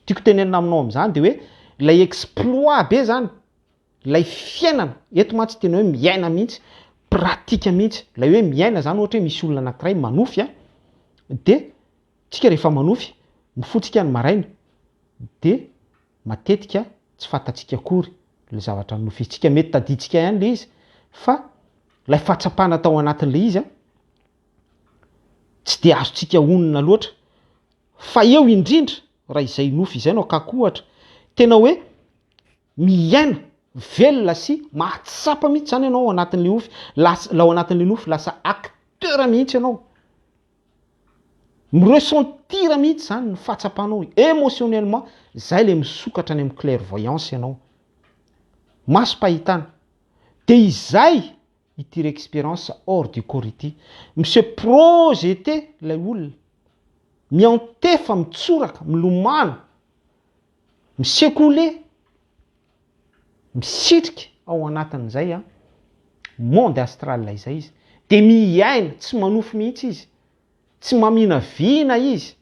Tiako tenenina aminao amin'izany de hoe lay exploit be zany, lay fiainana, eto mantsy tena hoe miaina mihitsy, pratika mihitsy. Lay hoe miaina zany ohatra hoe misy olona anankiray manofy de tsika rehefa manofy, mifotsika ny maraina de matetika tsy fantatsika akory le zavatra nofitsika, mety taditsika ihany le izy, fa lay fahatsapana tao anatin'le izy tsy de azotsika onona loatra. Fa eo indrindra raha izay nofy izay no akakohatra, tena hoe miaina velona sy mahatsapa mihitsy zany ianao ao anatin'le nofy, ao anatin'le nofy lasa acteur mihitsy ianao. miressentir mihitsy zany ny fahatsapanao émotionnellement, zay le misokatra any amin'ny clairvoyance ianao, maso-pahitana. De izay ity expérience hors du corps ity, mise projeté lay olona, miantefa, mitsoraka, milomano, misekole, misitrika ao anatin'izay a monde astral izay izy, de miaina, tsy manofo mihitsy izy, tsy mamina vina izy,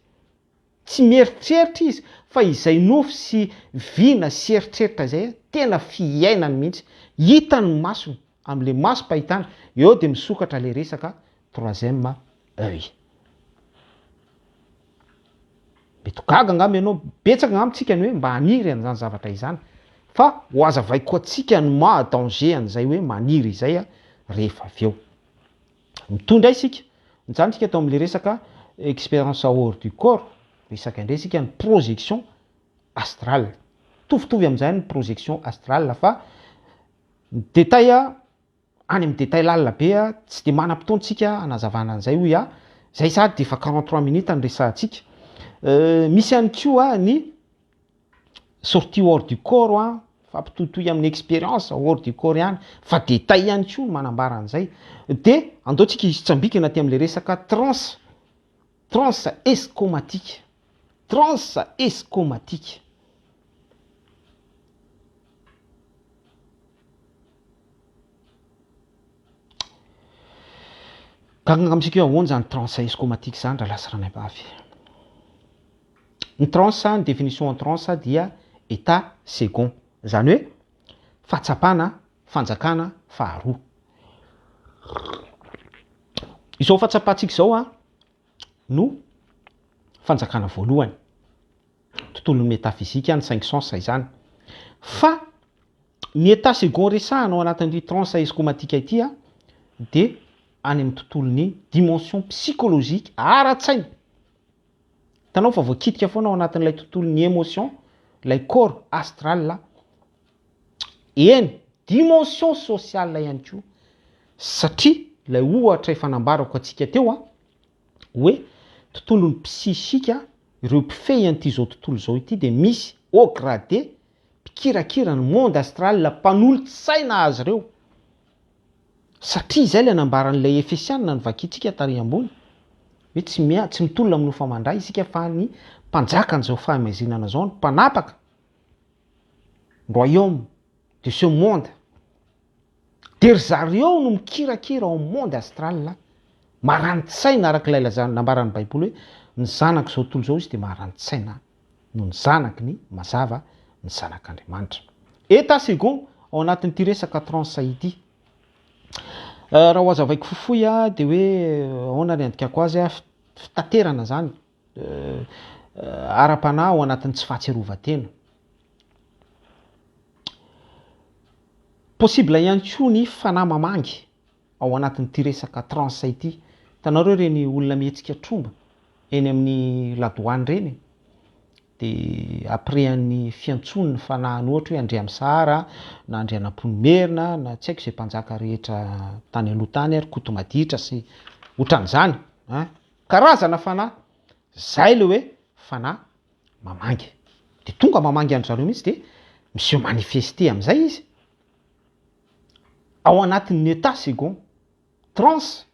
tsy mieritreritra izy, fa izay nofo sy vina sy eritreritra zay tena fiainany mihitsy, hitany masony am'le maso-pahitana, eo de misokatra le resaka troisième œil. Mety gaga angamba ianao, betsaka angamba tsika ny hoe mba haniry an'izany zavatra izany, fa ho azavaiko atsika ny maha-danger an'izay hoe maniry izay a rehefa avy eo. Mitondra isika, zany tsika atao amin'le resaka expérience hors du corps, resaka indray sika ny projection astrale. Tovitovy amin'izay ny projection astrale, fa ny détail any amin'ny détail lalina be tsy de manam-potoantsika anazavana an'izay hoy zay sady de efa 43 minutes ny resahantsika. Misy ihany koa ny sortie hors du corps fampitohitohy amin'ny expérience hors du corps ihany, fa détail ihany koa manambara an'izay. De andaontsika hitsambikana aty amin'le resaka transe escomatique. Transe escomatique. Gagangamitsika eo ahoana zany transe escomatique zany raha lasa ranay-bavy. Ny transe, ny définition en transe dia état second, zany hoe fahatsapana, fanjakana faharoa. Izao fahatsapantsika zao no fanjakana voalohany, tontolon'ny métaphysique ny 5 sens izany. Fa ny état second resahana ao anatin'ny transe escomatique ity de any amin'ny tontolon'ny dimension psychologique ara-tsaina. Tanao fa voakitika foana ao anatin'ilay tontolon'ny émotion, lay corps astral, eny dimension sociale ihany koa, satria lay ohatra efa nambarako atsika teo hoe tontolon'ny psychique, ireo mpifehy an'ity zao tontolo zao ity de misy au gradé, mpikirakira ny monde astral, mpanolotsaina azy ireo, satria izay le nambaran'ilay Efesiana ny vakitsika tary ambony, hoe tsy mitolona amin'ny famandray isika fa ny mpanjaka an'izao fahamazinana zao, ny mpanapaka royaume de ce monde. De ry zareo no mikirakira ao monde astral, marani-tsaina araka ilay nambaran'ny Baiboly hoe ny zanaka zao tontolo zao izy de marani-tsaina no ny zanaky ny mazava, ny zanak'Andriamanitra. État second ao anatin'ity resaka transe ity. Raha ho azavaiko fofoy de hoe ahoana ny andikako azy fitaterana zany, ara-panahy ao anatin'ny tsy fahatserovan-tena. Possible ihany koa ny fanahy mamangy ao anatin'ity resaka transe ity. Tanareo reny olona mihetsika tromba eny amin'ny ladoany reny, de après an'ny fiantson'ny fanahiny ohatra hoe Andria Amsara na Andria Namponomerina na tsy haiko izay mpanjaka rehetra tany aloha tany ary Kotomaditra sy otran'izany, karazana fanahy, zay le hoe fanahy mamangy. De tonga mamangy andry zareo mihitsy de monsieur manifesté amin'izay izy ao anatin'ny état second, transe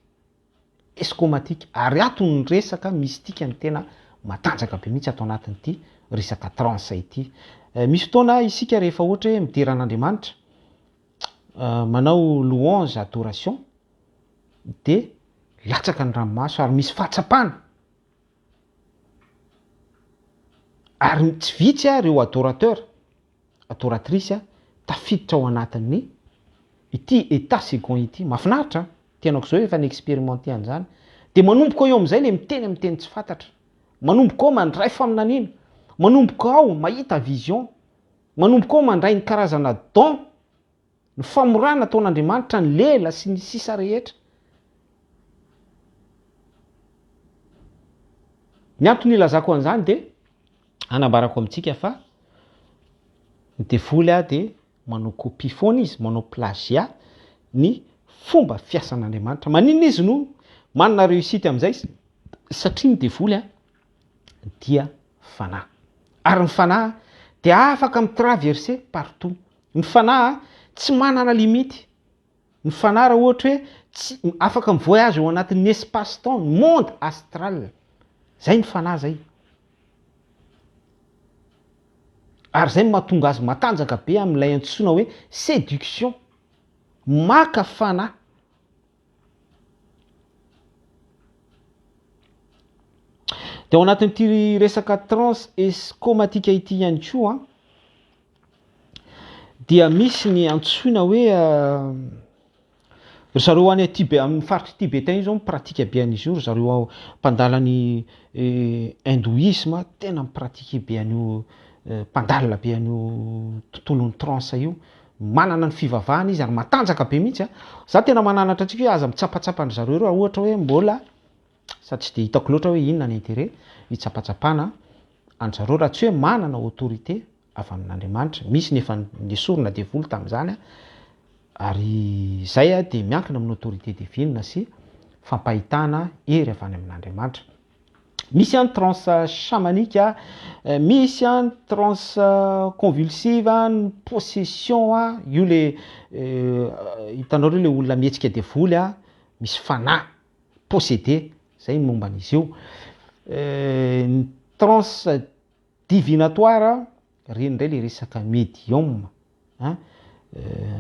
escomatique, ary aton'ny resaka mystique ny tena matanjaka be mihitsy atao anatin'ity resaka transe ity. Misy fotoana isika rehefa ohatra hoe mideran'Andriamanitra, manao louange, adoration, de latsaka ny ranomaso ary misy fahatsapana. Ary tsy vitsy ireo adorateur, adoratrice tafiditra ao anatin'ny ity état second ity. Mahafinaritra, tenako zao efa ni-expérimenté an'izany. De manomboka eo amin'izay le miteny tsy fantatra, manomboka ao mandray faminaniana, manomboka ao mahita vision, manomboka ao mandray ny karazana don, ny famorana ataon'Andriamanitra ny lela sy ny sisa rehetra. Ny antony ilazako an'izany de anambarako amintsika fa ny devoly de manao copie foana izy, manao plagiat ny fomba fiasan'Andriamanitra. Maninona izy no manana réussite amin'izay? satria ny devoly dia fanahy, ary ny fanahy dia afaka mitraverser partout. Ny fanahy tsy manana limity. Ny fanahy raha ohatra hoe tsy afaka mivoyage ao anatin'ny espace-temps, monde astral. Zay ny fanahy zay. Ary zay mahatonga azy matanjaka be amin'ilay antsoina hoe séduction. Maka fanahy. Dia ao anatin'ity resaka trans escomatika ity ihany koa dia misy ny antsoina hoe zareo any amin'ny faritry tibétain zao mipratika be an'izy io, zareo mpandala ny hindouisme tena mipratika be an'io, mpandalina be an'io tontolon'ny trans io. Manana ny fivavahana izy ary matanjaka be mihitsy. Za tena mananatra antsika hoe aza mitsapatsapa ny zareo raha ohatra hoe mbola sady tsy dia hitako loatra hoe inona ny intérêt hitsapatsapana any zareo raha tsy hoe manana autorité avy amin'Andriamanitra. Misy nefa nesorina devoly tamin'izany ary zay dia miankina amin'ny autorité divine sy fampahitana hery avy any amin'Andriamanitra. Misy any trans chamanique, misy any trans convulsive, ny possession, io le hitanao reo le olona mihetsika devoly misy fanahy possédé, zay momba an'izy io. Ny trans divinatoire reny indray le resaka médium,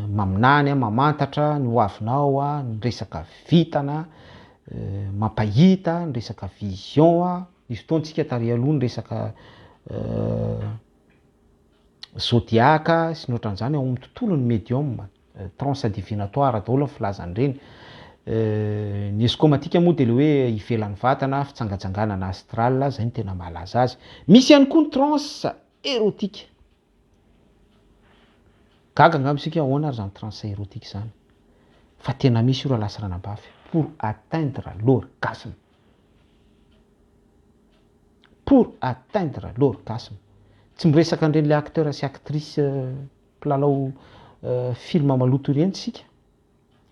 maminany mamantatra ny hoavinao, ny resaka vitana, mampahita, ny resaka vision. Izy fotoantsika tary aloha ny resaka zodiaka sy ny ohatran'izany ao amin'ny tontolon'ny médium, trans divinatoire daholo ny filazan'ireny. Ny escomatika moa dia le hoe ivelan'ny vatana, fitsangantsanganana astral, zay ny tena mahalaza azy. Misy ihany koa ny trans érotique. Gaga angamba isika ahoana ary zany trans érotique zany. Fa tena misy io raha lasa ranabafy pour atteindre l'orgasme. Pour atteindre l'orgasme. Tsy miresaka an'ireny le acteur sy actrice mpilalao film maloto ireny tsika.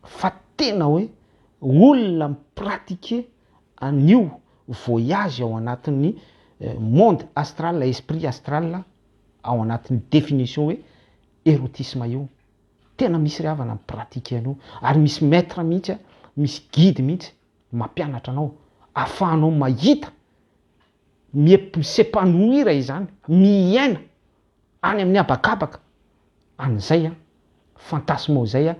Fa tena hoe olona mipratike an'io voyage ao anatin'ny monde astral, esprit astral, ao anatin'ny définition hoe érotisme io. Tena misy ravana mipratike an'io ary misy maître mihitsy, misy guide mihitsy mampianatra anao ahafahanao mahita, s'épanouir izany, miaina any amin'ny habakabaka an'izay fantasme zay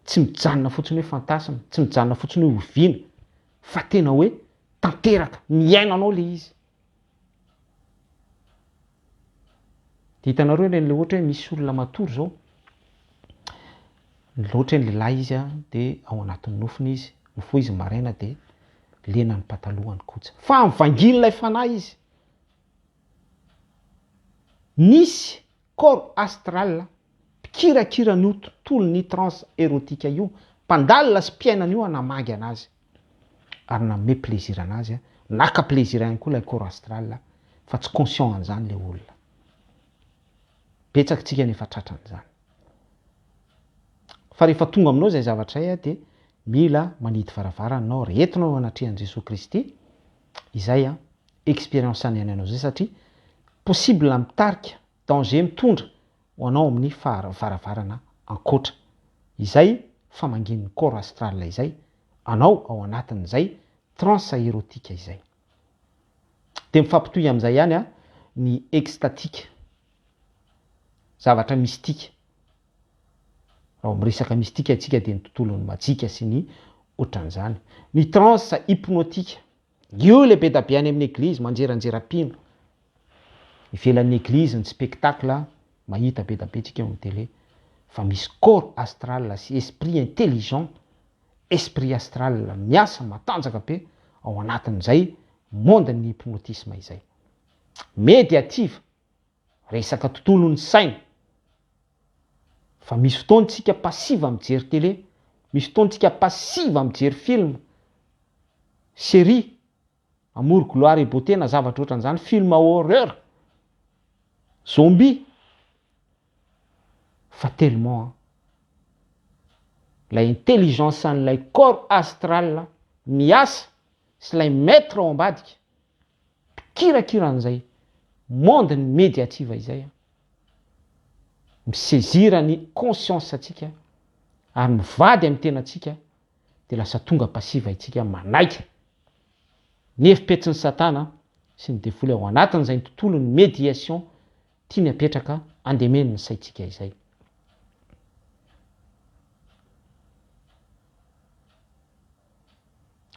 tsy mijanona fotsiny hoe fantasme, tsy mijanona fotsiny hoe oviana, fa tena hoe tanteraka, miainanao le izy. Dia hitanareo le ohatra hoe misy olona matory zao, loatra ny lehilahy izy dia ao anatin'ny nofiny izy, mifoha izy maraina dia lena ny patalohany koja. Fa mivangily ilay fanahy izy. Nisy corps astral mpikirakira n'io tontolon'ny trans érotique io, mpandalina sy mpiainana io anamagy anazy ary nanome plaisir anazy, naka plaisir ihany koa ilay corps astral, fa tsy conscient an'izany le olona. Betsaka tsika nefa tratran'izany. Fa rehefa tonga aminao zay zavatra zay dia mila manidy varavaranao, rehetinao anatrehan'i Jesosy Kristy. Izay expérience any anao zay satria possible mitarika danger mitondra ho anao amin'ny varavarana ankoatra. Izay famangin'ny corps astral izay, anao ao anatin'izay trans érotique izay. Dia mifampitohy amin'izay ihany ny extatique, zavatra mystique. Raha miresaka mystique atsika dia ny tontolon'ny majika sy ny ohatran'izany. Ny trans hypnotique, io le be da be any amin'ny église manjeranjeram-pino. Ivelan'ny église ny spectacle mahita be da be tsika amin'ny télé. Fa misy corps astral sy esprit intelligent, esprit astral miasa matanjaka be ao anatin'izay monde ny hypnotisme izay. Médiative, resaka tontolon'ny saina. Fa misy fotoantsika passive mijery télé, misy fotoantsika passive mijery film, série, amour, gloire et beauté na zavatra ohatran'izany, film horreur, zombie. Fa tellement la intelligence an'ilay corps astral miasa sy ilay maître ao ambadika pikirakiran'izay monde ny médiative izay misaisira ny conscience atsika ary mivady amin'ny tenantsika dia lasa tonga pasiva itsika manaika ny efipetsin'ny satana sy ny devoly ao anatin'izay ny tontolo ny médiation tiany apetraka andemeny ny saitsika izay.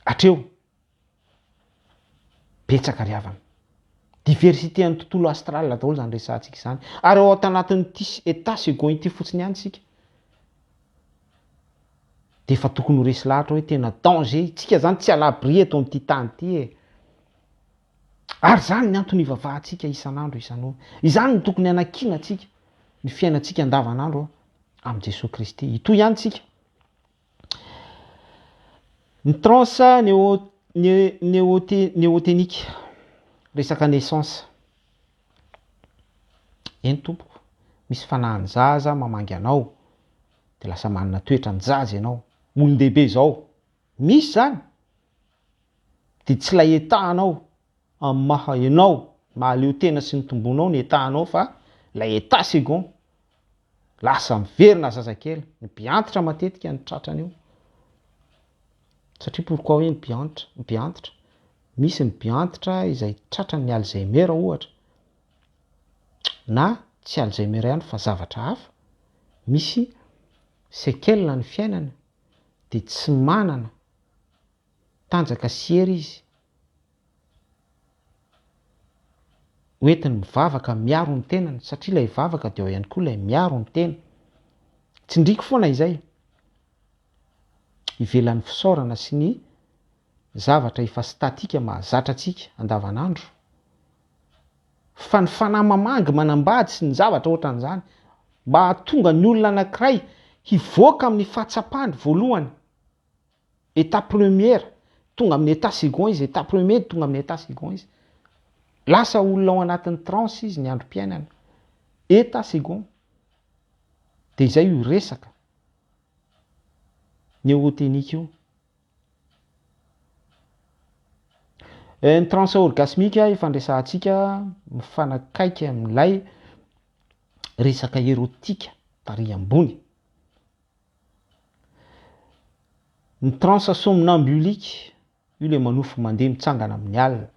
Atreo betsaka ry havana diversité amin'ny tontolo astral daholo zany resantsika izany ary ao anatin'ity état second ity fotsiny ihany sika dia efa tokony ho resy lahatra hoe tena danger tsika zany tsy alabri eto amin'ity tany ity ary zany ny antony ivavahantsika isan'andro izany ny tokony anakinantsika ny fiainantsika andavanandro amin'i Jesosy Kristy. Ito ihany tsika ny transe néoténique resaka naissance eny tompoko misy fanahany zaza mamangy anao dia lasa manana toetra ny zaza ianao olon-dehibe zao misy zany dia tsy lay etahanao amin'ny maha ianao mahaleo tena sy ny tombonao ny etahanao fa lay état second lasa miverina zazakely ny mpiantitra matetika ny tratrany io satria pourquoi hoe ny mpiantitra misy ny mpiantitra izay tratrany ny Alzheimer ohatra na tsy Alzheimer ihany fa zavatra hafa misy séquelle ny fiainana dia tsy manana tanjaka sy hery izy hoentiny mivavaka miaro ny tenany satria ilay vavaka dia ao ihany koa ilay miaro ny tena tsy ndriky foana izay ivelan'ny fisaorana sy ny zavatra efa statika mahazatra atsika andavanandro fa ny fanahy mamangy manambady sy ny zavatra ohatran'izany mba hahatonga ny olona anankiray hivoaka amin'ny fahatsapany voalohany état première tonga amin'ny état second izy état premier tonga amin'ny état second izy lasa olona ao anatin'ny transe izy ny androm-piainana état second dia izay io resaka néoténique io. Ny transe orgasmique ifandraisantsika mifanakaiky amin'ilay resaka érotika tary ambony. Ny transe somnambulique io le manofo mandeha mitsangana amin'ny alina.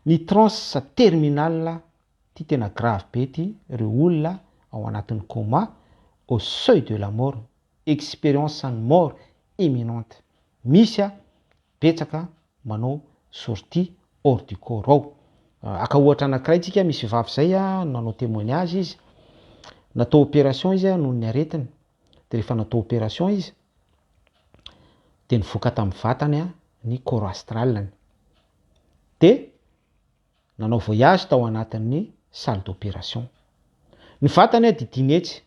Ny transe terminale ty tena grave be ty ireo olona ao anatin'ny coma au seuil de la mort expérience ny mort imminente misy betsaka manao sortie hors du corps ao. Aka ohatra anankiray tsika misy vavy zay nanao témoignage izy natao opération izy noho ny aretiny dia rehefa natao opération izy dia nivoaka tamin'ny vatany ny corps astral dia nanao voyage tao anatin'ny salle d'opération ny vatany didinetsy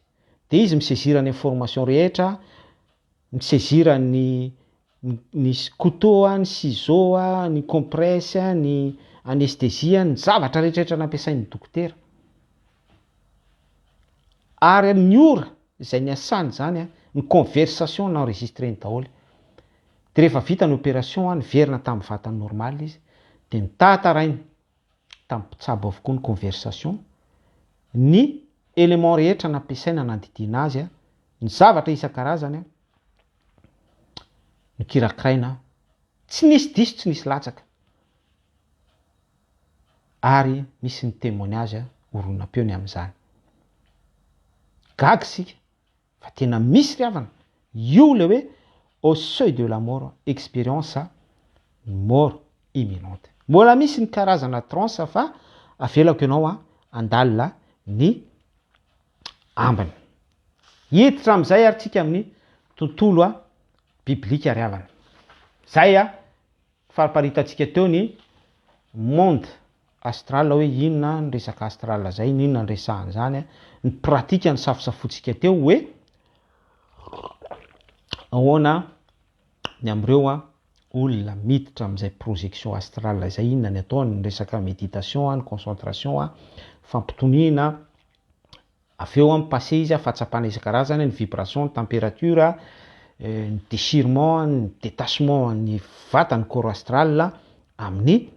dia izy misaisira ny information rehetra misaisira ny couteau ny ciseau ny compresse ny anesthésie ny zavatra rehetrarehetra nampiasain'ny dokotera ary ny ora izay ny asany zany ny conversation n'enregistreny daholo dia rehefa vita ny opération niverina tamin'ny vatany normal izy dia nitatarainy tamin'ny mpitsabo avokoa ny conversation ny élément rehetra nampiasaina nandidiana azy ny zavatra isan-karazany ny kirakiraina tsy nisy diso tsy nisy latsaka ary misy ny témoignage oronam-peo ny amin'izany gaga sika fa tena misy ryavana io le hoe au seuil de la mort expérience mort imminente. Mbola misy ny karazana transe fa avelako ianao andalina ny ambiny hiditra amin'izay ary tsika amin'ny tontolo biblika ry havana zay fariparitatsika teo ny monde astral hoe inona ny resaka astral zay inona ny resahany zany ny pratika ny safosafotsika teo hoe ahoana ny am'ireo olona miditra amin'izay projection astral zay inona ny ataony ny resaka méditation ny concentration fampitoniana aveo passé izy fahatsapana isan-karazany ny vibration ny température ny déchirement ny détachement ny vatany corps astral amin'ny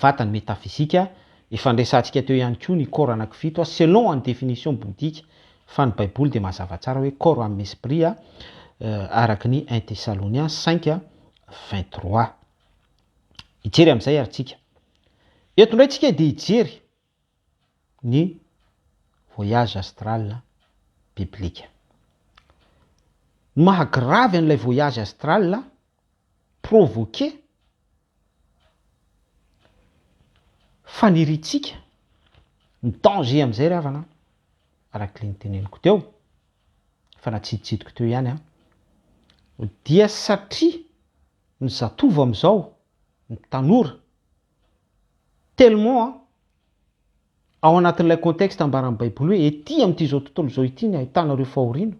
vatany métaphysique ifandresantsika teo ihany koa ny corps anankifito selon en définition bouddhique fa ny baiboly dia mazava tsara hoe corps amy esprit araky ny 1 Thessaloniens 5:23 ijery amin'izay aritsika eto indray tsika dia ijery ny voyage astral biblique mahagravy an'ilay voyage astral provoqué faniritsika ny danger amin'izay ravana arak'ilay nyteneniko teo fa natsiditsidiko teo ihany dia satria ny zatovo amin'izao ny tanora tellement ao anatin'ilay contexte ambaran'ny baiboly hoe ety amin'ity zao tontolo zao ity ny ahitanareo fahoriana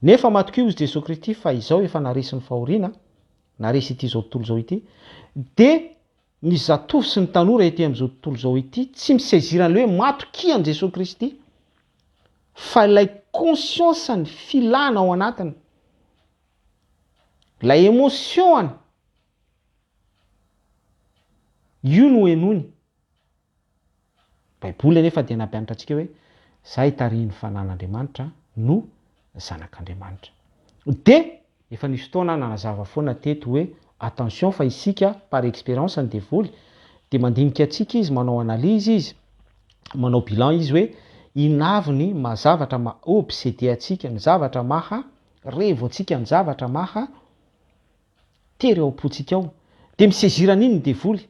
nefa matokio izy Jesosy Kristy fa izao efa naresy ny fahoriana naresy ity zao tontolo zao ity de ny zatovo sy ny tanora ety amin'izao tontolo zao ity tsy misaizirana hoe matokia an' Jesosy Kristy fa ilay conscience ny filana ao anatiny la émotion io no enony baiboly nefa dia nampianatra antsika hoe zay tarihiny fanan'Andriamanitra no zanak'Andriamanitra de efa nisy fotoana nanazava foana teto hoe attention fa isika par expérience ny devoly de mandinika atsika izy manao analyse izy manao bilan izy hoe inavy ny mazavatra obsédé atsika ny zavatra maha revo atsika ny zavatra maha tery ao am-potsika ao de misaizirana iny ny devoly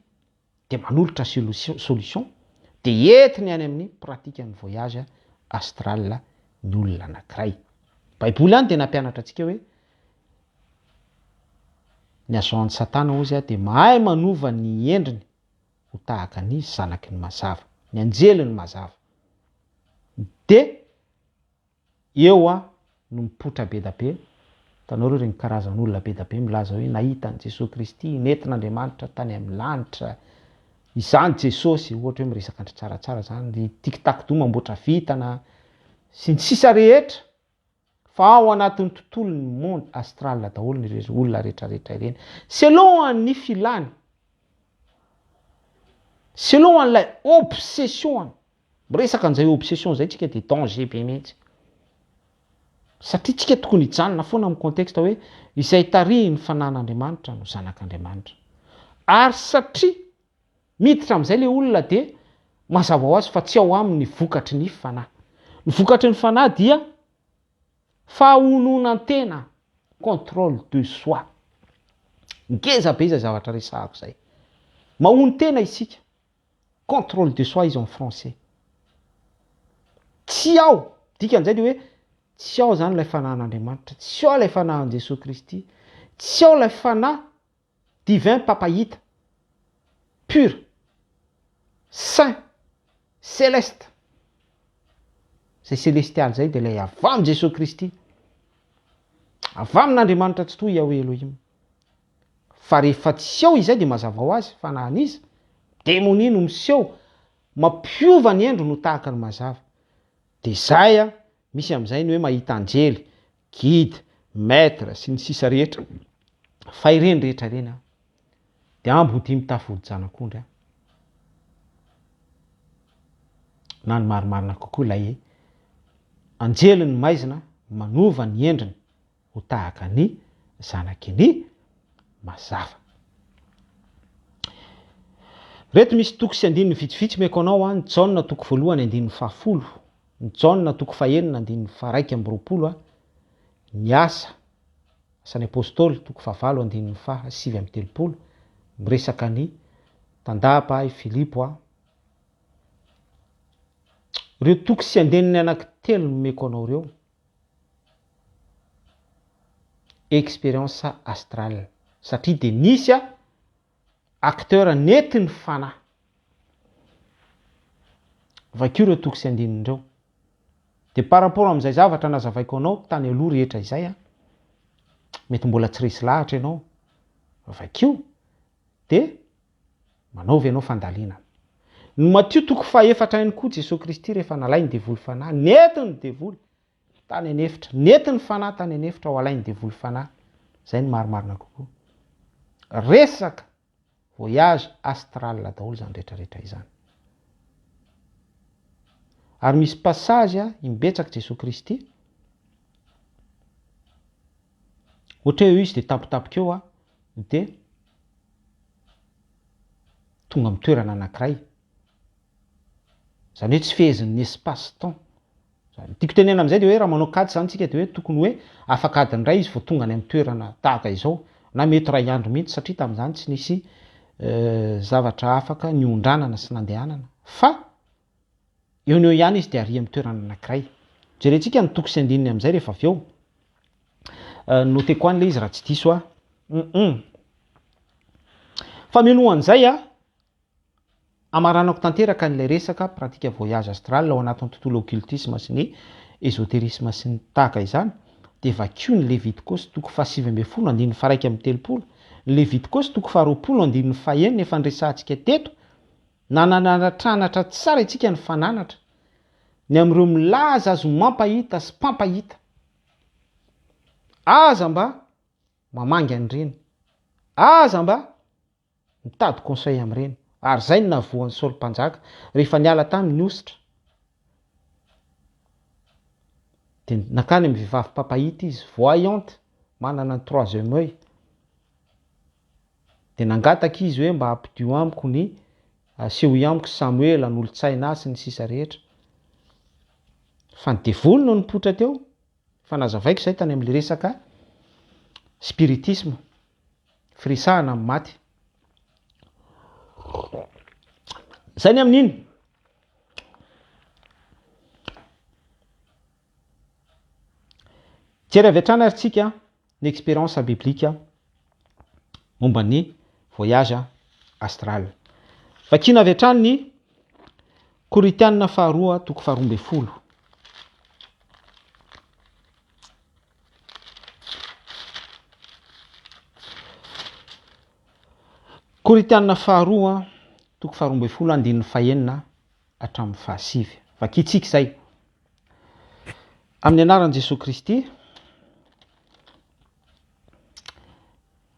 de manolotra solution de entiny any amin'ny pratika ny voyage astral ny olona anankiray baiboly any de nampianatra atsika hoe ny azoan'ny satana ozy de mahay manova ny endriny ho tahaka ny zanaky ny mazava ny anjely ny mazava de eo no mipotra be da be tanao reny karazan'olona be da be milaza hoe nahita an' Jesosy Kristy nentin'Andriamanitra tany amin'ny lanitra izany Jesosy ohatra hoe miresaka andry tsaratsara zany ny tiktak do mamboatra vitana sy ny sisa rehetra fa ao anatin'ny tontolo ny monde astral daholo ny olona rehetrarehetra ireny selon ny filany selon an'ilay obsession miresaka an'izay obsession zay tsika de danger be mihitsy satria tsika tokony hijanona foana amin'ny contexte hoe izay tarihiny fanan'Andriamanitra no zanak'Andriamanitra ary satria miditra amin'izay le olona de mazava ho azy fa tsy ao aminy vokatry ny fanahy ny vokatry ny fanahy dia fahononan-tena contrôle de soi ngeza be izay zavatra resahako zay mahono tena isika contrôle de soi izy en français tsy ao dikan'izay de hoe tsy ao zany ilay fanahyn'Andriamanitra tsy ao ilay fanahy Jesosy Kristy tsy ao ilay fanahy divin papahita pur saint céleste zay célestial zay de lay avy amin'ny Jesosy Kristy avy amin'Andriamanitra tsy toy Yahweh Elohim fa rehefa tsy ao izay de mazava ho azy fanahyn'izy démonie no miseho mampiova ny endro no tahaka ny mazava de zay misy amin'izay ny hoe mahita anjely guide maître sy ny sisa rehetra fa ireny rehetra ireny de ambody mitafody janak'ondry na ny marimarina kokoa lay anjely ny maizina manova ny endriny ho tahaka ny zanaky ny mazava reto misy toko sy andininy vitsivitsy meko anao ny Jaona toko voalohany andininy 10 ny Jaona toko 9 andininy 1:20 ny asa asan'ny apôstôly toko 9 andininy 7:30 miresaka ny tandapa i Filipo reo toko sy andininy anankitelo meko anao reo expérience astrale satria de nisy acteur netiny fanahy vakio reo toko sy andinindreo de par rapport amin'izay zavatra nazavaiko anao tany aloha rehetra izay mety mbola tsy resy lahatra ianao vakio de manaovy ianao fandalina ny Matio toko 4 ihany koa Jesosy Kristy rehefa nalainy devoly fanahy netiny devoly tany anefitra netiny fanahy tany anefitra ho alainy devoly fanahy zay ny marimarina kokoa resaka voyage astral daholo zany rehetrarehetra izany. Ary misy passage imbetsaka Jesosy Kristy ohatra hoe izy de tapitapika eo de tonga amin'ny toerana anankiray, zany hoe tsy fehezin'ny espace-temps. Tiako tenena am'izay de hoe raha manao kady zany tsika de hoe tokony hoe afaka adiny ray izy vao tonga any amin'ny toerana tahaka izao, na mety ray andro mihitsy satria tamin'izany tsy nisy zavatra afaka niondranana sy nandehanana, fa eo no ihany izy de ary amin'ny toerana anankiray. Jerentsika ny toko sy andininy am'izay rehefa avy eo. Noteko any le izy raha tsy diso fa menoan'izay amaranako tanteraka n'ilay resaka pratika voyage astral ao anatin'ny tontolo occultisme sy ny ésotérisme sy ny tahaka izany, de vakio ny Levitikosy toko 7:10 andininy 1:30, Levitikosy toko 2 andininy 1 efa nresahantsika teto, nananatranatra tsara itsika ny fananatra ny am'ireo milaza azo mampahita sy mpampahita, aza mba mamangy an'ireny, aza mba mitady conseil am'ireny. Ary zay ny navoan'ny Saoly mpanjaka rehefa niala taminy ositra de nakany amin'ny vehivavy mpampahita izy, voyante, manana ny 3e œil, de nangataka izy hoe mba hampidio amiko ny aseho amiko Samuel an'olon-tsaina sy ny sisa rehetra, fa ny devoly no nipotra teo. Fa nazavaiko zay tany amin'le resaka spiritisme, firisahana amin'ny maty. Zay ny amin'iny. Jery avy hatrany ary tsika ny expérience biblique momba ny voyage astral. Vakina avy hatrany ny Korinthianina 2 toko 12. Korinthianina 2 toko 12 andininy 1 hatramin'ny 9. Vakitsika zay. Amin'ny anaran'i Jesosy Kristy.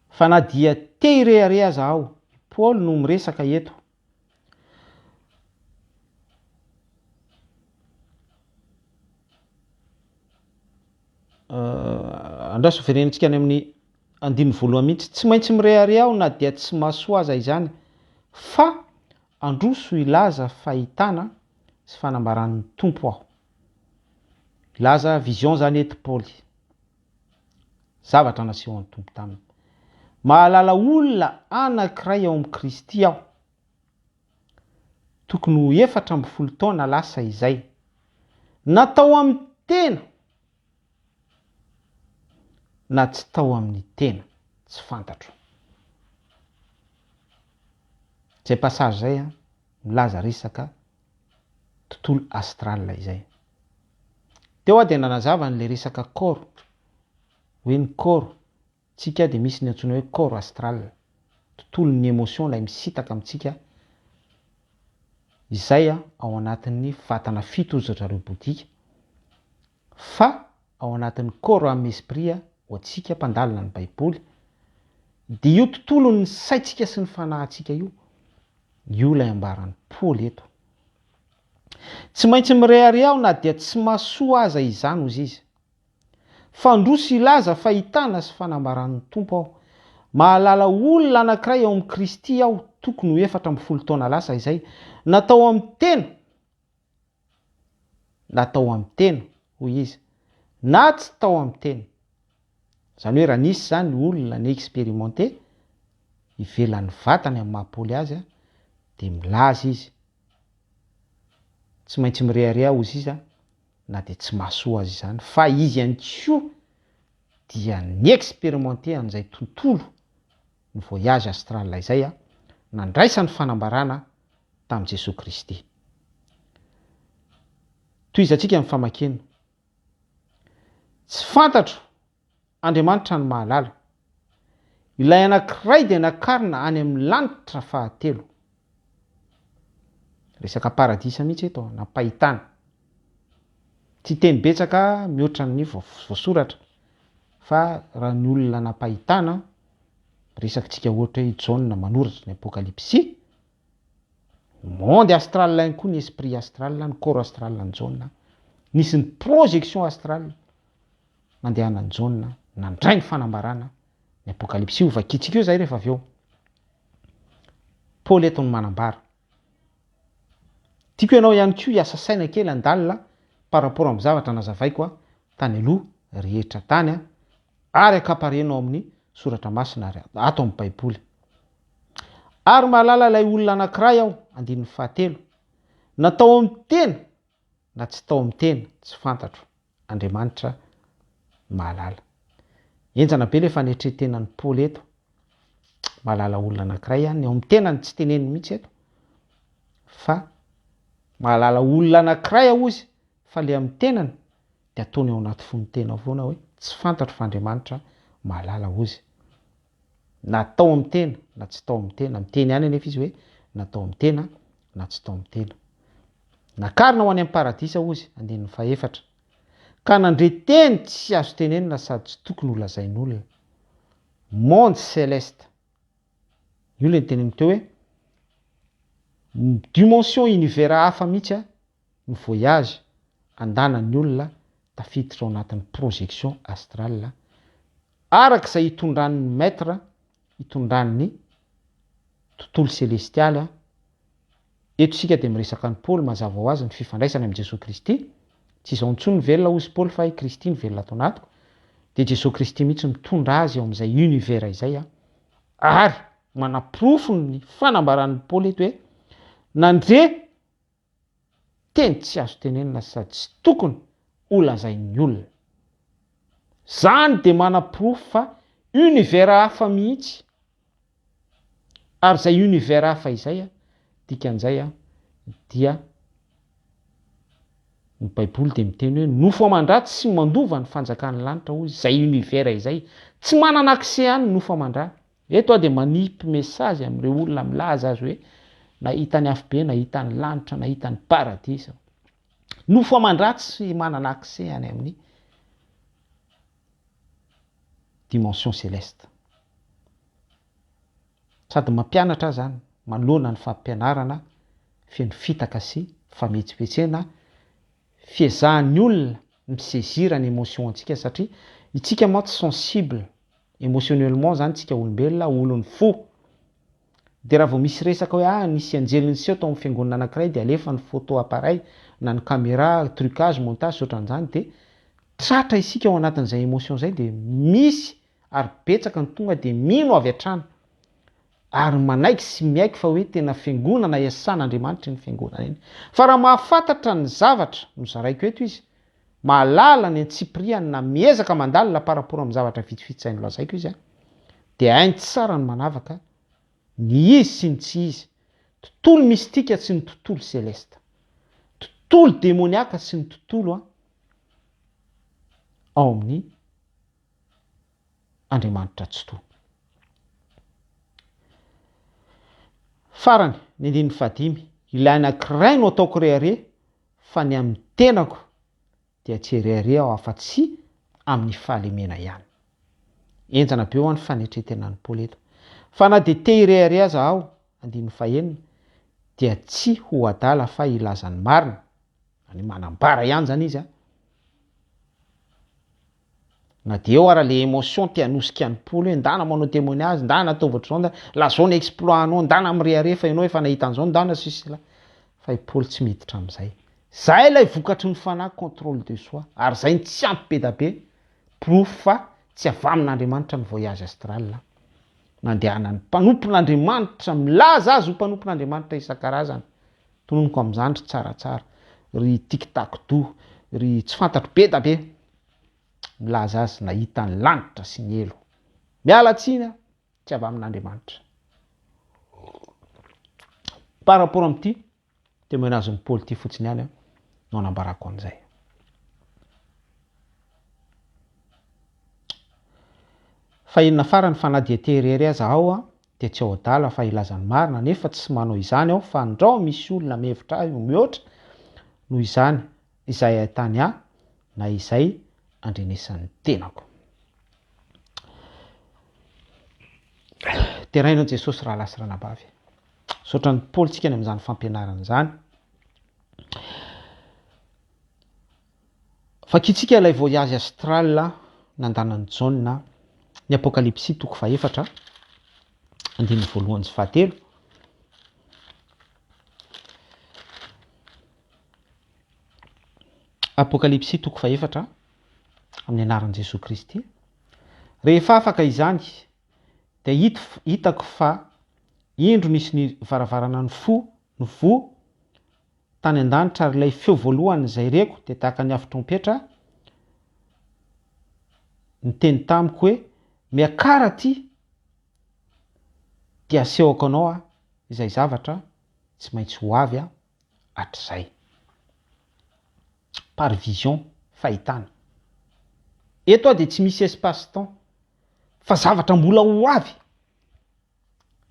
Fa na dia te hirehareha zaho, Paul no miresaka eto. Andraso verenitsika any amin'ny andininy 1 mihitsy, tsy maintsy mirehareha aho na dia tsy mahasoa aza izany, fa androso ilaza fahitana sy fanambaran'ny tompo aho. Ilaza vision zany eto Paul, zavatra nasehon'ny tompo taminy. Mahalala olona anankiray ao amin'ny Kristy aho, tokony ho 40 taona lasa izay, natao amin'ny tena na tsy tao amin'ny tena, tsy fantatro. Zay passage zay milaza resaka tontolo astral izay. Teo de nanazava n'le resaka corps, hoe ny corps tsika de misy ny antsoina hoe corps astral, tontolo ny émotion lay misitaka amintsika, izay ao anatin'ny vatana fito zareo bodika, fa ao anatin'ny corps amin'ny esprit ho antsika mpandalina ny Baiboly. De io tontolo ny saitsika sy ny fanahintsika io lay ambaran'ny Paul eto. Tsy maintsy mirehareha aho na dia tsy mahasoa aza izany ozy izy, fa androso ilaza fahitana sy fanambaran'ny tompo aho. Mahalala olona anankiray ao amin'ny Kristy aho, tokony ho 40 taona lasa izay, natao amin'ny tena hoy izy, na tsy tao amin'ny tena. Zany hoe raha nisy zany olona ny expérimenté ivelan'ny vatany amin'ny mahapoly azy de milaza izy, tsy maintsy mirehareha ozy izy na de tsy mahasoa azy izany, fa izy ihany koa dia ny expérimenté an'izay tontolo ny voyage astral izay nandraisany fanambarana tamin'i Jesosy Kristy. Toizatsika amin'ny famakena. Tsy fantatro Andriamanitra ny mahalala. Ilay anankiray de nakarina any amin'ny lanitra fahatelo. Resaka paradisa mihitsy eto, nampahitana. Tsy teny betsaka mihoatra ny voasoratra, fa raha ny olona nampahitana Resakitsika ohatra hoe John manoratra ny apokalipsy. Monde astral ihany koa ny esprit astral, ny corps astral ny John. Nisy ny projection astral nandehanany John nandray ny fanambarana ny apokalipsy ho vakitsika io zay rehefa avy eo. Paul eto ny manambara. Tiako ianao ihany koa hiasa saina kely andalina par rapport amin'ny zavatra nazavaiko tany aloha rehetra tany ary akaparenao amin'ny soratra masina ato amin'ny Baiboly. Ary mahalala ilay olona anankiray aho, andininy fahatelo, natao amin'ny tena na tsy tao amin'ny tena tsy fantatro, Andriamanitra mahalala. Enjana be le fanetretenan'ny Paul eto. Mahalala olona anankiray ny ao amin'ny tenany tsy teneniny mihitsy eto. Fa mahalala olona anankiray ozy fa le amin'ny tenany dia ataony ao anaty fonotena foana hoe tsy fantatro fa Andriamanitra mahalala ozy. Natao amin'ny tena na tsy tao amin'ny tena, miteny ihany anefa izy hoe natao amin'ny tena na tsy tao amin'ny tena. Nakarina ho any amin'ny paradisa ozy, andininy fahaefatra. Ka nandre teny tsy azo tenenina sady tsy tokony ho lazain'olona. Monde céleste. Io le teneniny teo hoe dimension univers hafa mihitsy ny voyage andanan'ny olona tafiditra ao anatin'ny projection astral arak'izay hitondran'ny maître, hitondran'ny tontolo celestialy. Eto sika dia miresaka ny Paul mazava ho azy ny fifandraisany amin'ny Jesosy Kristy. Tsy izao intsony ny velona hozy Paul fa Kristy ny velona ato anatiko. Dia Jesosy Kristy mihitsy mitondra azy ao amin'izay univers izay ary manaprofo ny fanambaran'ny Paul eto hoe nandre teny tsy azo tenenina sady tsy tokony ho lazain'ny olona. Zany dia manaprofo fa univers hafa mihitsy. Ary izay univers hafa izay dikan'izay dia ny Baiboly dia miteny hoe nofo aman-dratsy sy mandova ny fanjakan'ny lanitra hozy izay univers izay. Tsy manana accès ihany nofo aman-drà. Eto dia manipy message amin'ireo olona milaza azy hoe nahitany hafibe, nahitany lanitra, nahitany paradisa. Nofo aman-dratsy manana accès any amin'ny dimension céleste. Sady mampianatra zany, manoloana ny fampianarana, feno fitaka sy fametsipetsena, fiezahan'ny olona misaisir ny émotion antsika satria itsika moa tsy sensible émotionnellement zany tsika olombelona, olony fo. Dia raha vao misy resaka hoe nisy anjeliny seho tao amin'ny fiangonana anankiray dia alefa ny photo appareil na ny caméra, trucage, montage ohatran'izany dia tratra isika ao anatin'izay émotion zay dia misy ary betsaka ny tonga dia mino avy hatrany ary manaiky sy miaiky fa hoe tena fiangonana iasan'Andriamanitra ny fiangonana iny. Fa raha mahafantatra ny zavatra nozaraiko eto izy, mahalala ny antsipriany na miezaka mandalina par rapport amin'ny zavatra vitsivitsy no lazaiko izy dia hainy tsara ny manavaka ny izy sy ny tsy izy, tontolo mistika sy ny tontolo céleste, tontolo démoniaka sy ny tontolo ao amin'ny Andriamanitra tsy toa. Farany ny andininy fahadimy, ilay anankiray no ataoko rehare fa ny amin'ny tenako dia tsy rehare aho afa-tsy amin'ny fahalemena ihany. Enjana be ho any fanetretenan'ny Paul eto. Fa na dia te hirehare aza aho, andininy fahaenina, dia tsy ho adala fa ilazany marina. Any manambara ihany zany izy na dia eo ara le émotion te hanosika ny Paul hoe ndana manao témoignage, ndana atao ohatr'izao, lazao ny exploit anao, ndana mirehare fa ianao efa nahita an'izao, ndana sisy. Fa i Paul tsy miditra amin'izay. Zay ilay vokatry ny fanahy contrôle de soi. Ary zay ny tsy ampy be da be proof fa tsy avy amin'Andriamanitra ny voyage astral. Nandehanan'ny mpanompon'Andriamanitra, milaza azy ho mpanompon'Andriamanitra isan-karazany. Tononoko amin'izany ry tsaratsara, ry tic-tac-toe, ry tsy fantatro be da be. Milaza azy nahita ny lanitra sy ny elo. Miala tsiny tsy avy amin'Andriamanitra. Par rapport amin'ity témoignage ny Paul ity fotsiny ihany no anambarako an'izay. Fa inona farany fa na dia te hirehare aza aho dia tsy ao adala fa ilazany marina, nefa tsy manao izany aho fa andrao misy olona mihevitra ahy mihoatra noho izany izay ahitany na izay andrenesan'ny tenako. terainao Jesosy raha lasy ranabavy. Saotrany Paoly tsika ny amin'izany fampianarana zany. Fakitsika ilay voyage astral nandanan'ny Jaune ny Apokalipsy 4 andiny voalohany sy fahatelo. Apokalipsy 4 amin'ny anaran'i Jesosy Kristy. Rehefa afaka izany dia hitako fa indro nisy ny varavarana ny vo tany an-danitra ary ilay feo voalohany izay reko dia tahaka ny afo trompetra niteny tamiko hoe miakara ty dia asehoko anao izay zavatra tsy maintsy ho avy hatrizay. Par vision fahitana. Eto dia tsy misy espace-temps fa zavatra mbola ho avy.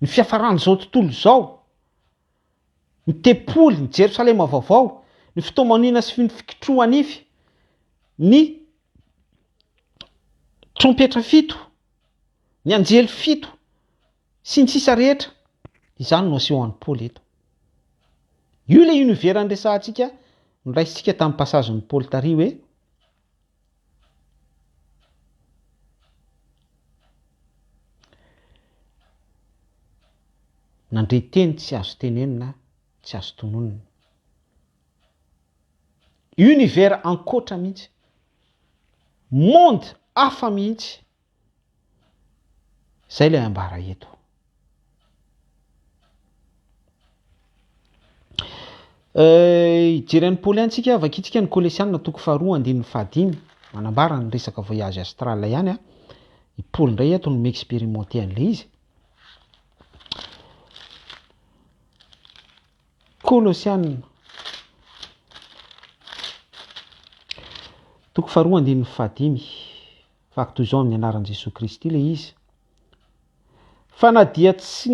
Ny fiafaran'izao tontolo izao, ny tempoly, ny Jerosalema vaovao, ny fitoamanina sy ny fikitroa nify, ny trompetra 7, ny anjely 7 sy ny sisa rehetra. Izany no asehoan'ny Paoly eto. Io ilay univers andresantsika niraisintsika tamin'ny passagen'ny Paoly tary hoe nandre teny tsy azo tenenina, tsy azo tononina. Univers ankoatra mihitsy. Monde hafa mihitsy. Zay ilay ambara eto. Jeren'ny Paoly antsika vakitsika ny Kolesianina 2:2 manambara ny resaka voyage astral ihany i Paoly ndray eto no m'expérimenté an'ilay izy. Kolosianina 2:2 vaky toy izao amin'ny anaran'i Jesosy Kristy ilay izy. Fa na dia tsy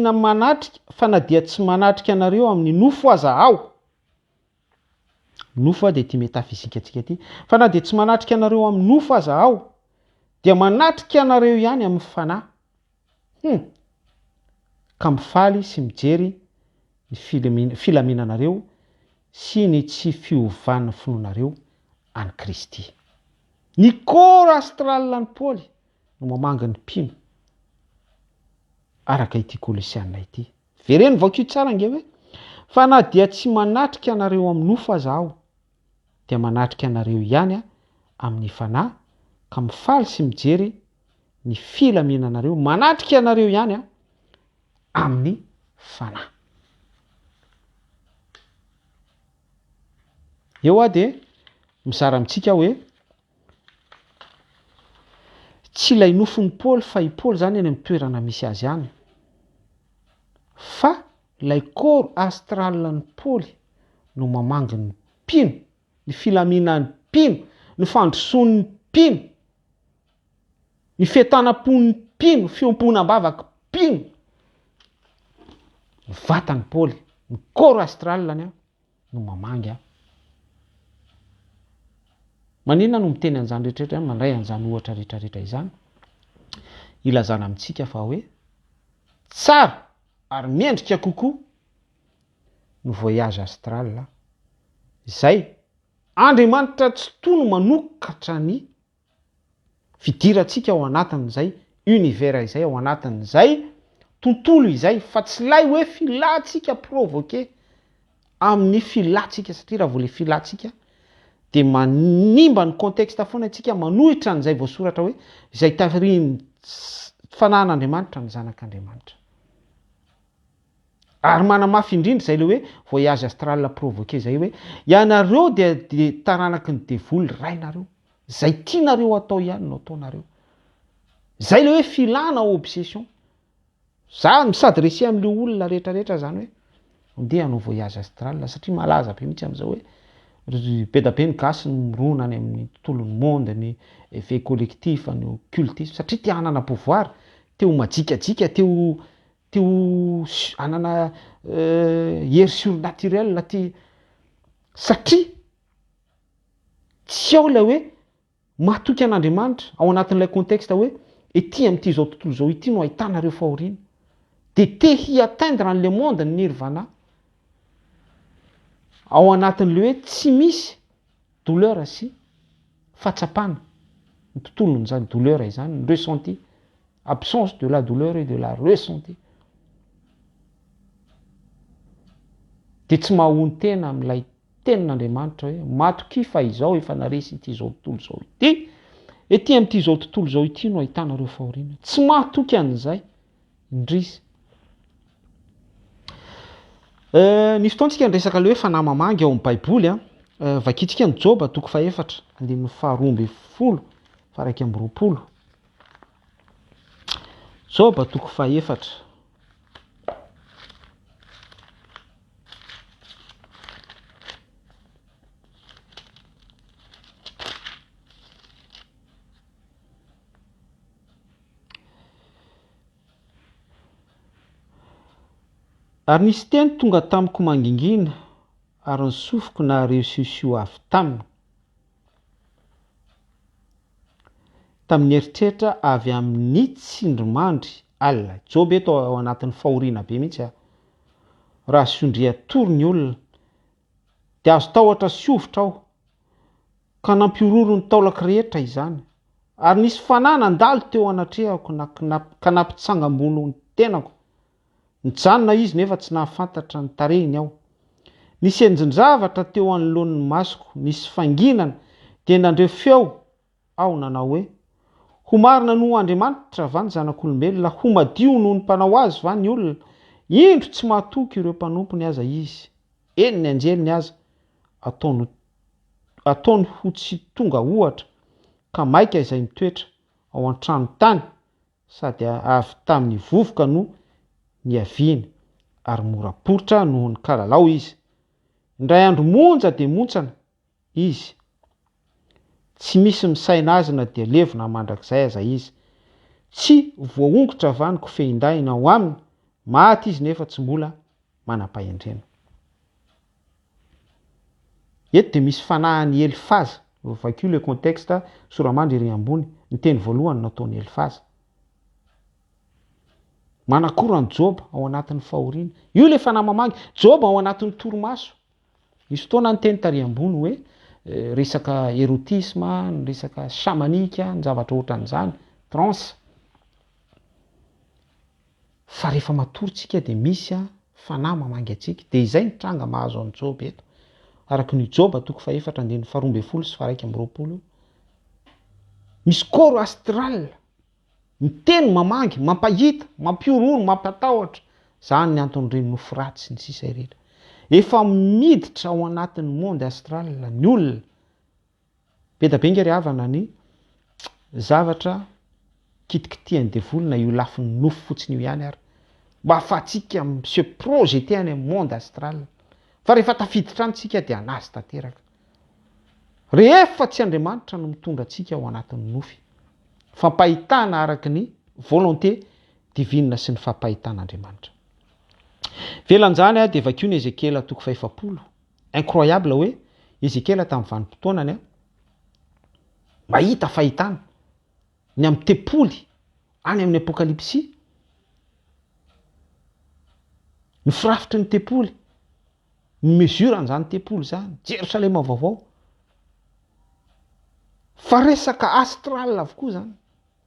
manatrika anareo amin'ny nofo aza aho. Nofo dia ty metafizika antsika ty. Fa na dia tsy manatrika anareo amin'ny nofo aza aho, dia manatrika anareo ihany amin'ny fanahy. Ka mifaly sy mijery ny filaminanareo sy ny tsy fiovan'ny finoanareo any Kristy. Ny corps astral ny Paoly no mamanga ny mpino araka ity Kolosianina ity. Vereny vaokio tsara nge hoe fa na dia tsy manatrika anareo amin'ny nofo aza aho, dia manatrika anareo ihany amin'ny fanahy, ka mifaly sy mijery ny filaminanareo, manatrika anareo ihany amin'ny fanahy. Eo dia mizara amintsika hoe tsy ilay nofon'ny Paoly fa i Paoly zany any amin'ny toerana misy azy any, fa ilay corps astral ny Paoly no mamangy ny mpino, ny filaminan'ny mpino, ny fandrosoan'ny mpino, ny fientanam-pon'ny mpino, fiomponam-bavaky mpino. Ny vatan'ny Paoly, ny corps astral no mamangy. Maninona no miteny an'izany rehetrarehetra mandray an'izany ohatra rehetrarehetra izany? Ilazana amintsika fa hoe tsara ary mendrika kokoa ny voyage astral izay Andriamanitra tsy toy no manokatra ny fidirantsika ao anatin'izay univers izay, ao anatin'izay tontolo izay, fa tsy lay hoe filatsika provoqué amin'ny filatsika, satria raha voale filatsika dia manimba ny contexte foana antsika, manohitra an'izay voasoratra hoe izay tariny fanahin'Andriamanitra ny zanak'Andriamanitra. Ary manamafy indrindra izay le hoe voyage astral provoqué izay hoe ianareo dia taranaky ny devoly rainareo, izay tianareo atao ihany no ataonareo. Izay le hoe filana obsession. Za misady resy amin'ile olona rehetrarehetra zany hoe andeha hanao voyage astral, satria malaza be mihitsy amin'izao hoe be da be ny gasy ny mironany amin'ny tontolon'ny monde, ny effet collectif, ny occultisme, satria te hanana pouvoir, te ho majikajika, te ho hanana hery surnaturel, satria tsy ao ilay hoe mahatoky an'Andriamanitra ao anatin'ilay contexte hoe ety amin'ity zao tontolo zao ity no ahitanareo fahoriana. dia te hi-atteindre an'le monde ny nirvana ao anatin'le hoe tsy misy douleur sy fahatsapana ny tontolon'izany douleur izany ny ressenti, absence de la douleur et de la ressenti. Dia tsy mahahony tena amin'ilay tenin'Andriamanitra hoe matoky fa izao efa naresy ity izao tontolo izao ity, ety amin'ity izao tontolo izao ity no ahitanareo fahoriana. Tsy mahatoky an'izay indrisy. Nisy fotoantsika niresaka le hoe fanahy mamangy ao amin'ny Baiboly a. Vakintsika ny Job toko faefatra andininy faharoa amby folo faraiky amby roapolo. Job toko faefatra. Ary nisy teny tonga tamiko mangingina ary ny sofiko nahareosiosio avy taminy. Tamin'ny eritreritra avy amin'ny tsindrimandry alina. Job eto ao anatin'ny fahoriana be mihitsy a. Raha sondria tory ny olona dia azo tahotra siovotra aho ka nampiororo ny taolako rehetra izany. Ary nisy fanahy nandalo teo anatrehako ka nampitsangam-bolo ny tenako. Nijanona izy nefa tsy nahafantatra ny tarehiny aho. Nisy enjin-javatra teo anoloan'ny masoko, nisy fanginana dia nandreo feo aho nanao hoe ho marina no Andriamanitra va ny zanak'olombelona, ho madio noho ny mpanao azy va ny olona. Indro tsy mahatoky ireo mpanompony aza izy, eny ny anjeliny aza ataony ho tsy tonga ohatra, ka maika izay mitoetra ao an-trano tany sady avy tamin'ny vovoka no niaviany ary mora-poritra noho ny kalalao izy. Indray andro monja dia montsana izy, tsy misy misaina azy na dia levona mandrakizay aza izy. Tsy voaongotra va ny kofehin-daina ao aminy, maty izy nefa tsy mbola manam-pahendrena. Eto dia misy fanahany Elifaza. Vakio le contexte soramandry ery ambony, ny teny voalohany nataony Elifaza. Manakora ny Job ao anatin'ny fahoriana. Io le fanahy mamangy. Job ao anatin'ny torimaso. Misy fotoana ny teny tary ambony hoe resaka érotisme, ny resaka shamanika, ny zavatra ohatran'izany, trance. Fa rehefa matoritsika dia misy fanahy mamangy atsika. Dia izay ny tranga mahazo an'i Job eto. Araka ny Job toko faefatra andininy faharoa amby folo sy faraiky amby roapolo. Misy koro astral miteny mamangy, mampahita, mampiororo, mampatahotra. Zany ny anton'ireny nofo ratsy sy ny sisa rehetra. Efa miditra ao anatin'ny monde astral ny olona. Be da be nge ry havana ny zavatra kitikitian'ny devoly na io lafin'ny nofo fotsiny io ihany ary. Mba ahafahantsika se projeter any amin'ny monde astral. Fa rehefa tafiditra antsika dia anazy tanteraka. Rehefa tsy Andriamanitra no mitondra antsika ao anatin'ny nofy. Fampahitana araka ny volonté divine sy ny fampahitan'Andriamanitra. Velan'izany dia vakio ny Ezekela toko faefapolo. Incroyable hoe Ezekela tamin'ny vanim-potoanany mahita fahitana ny amin'ny tempoly any amin'ny apokalipsia. Ny firafitry ny tempoly, ny mesure an'izany tempoly zany, Jerosalema vaovao. Fa resaka astral avokoa zany.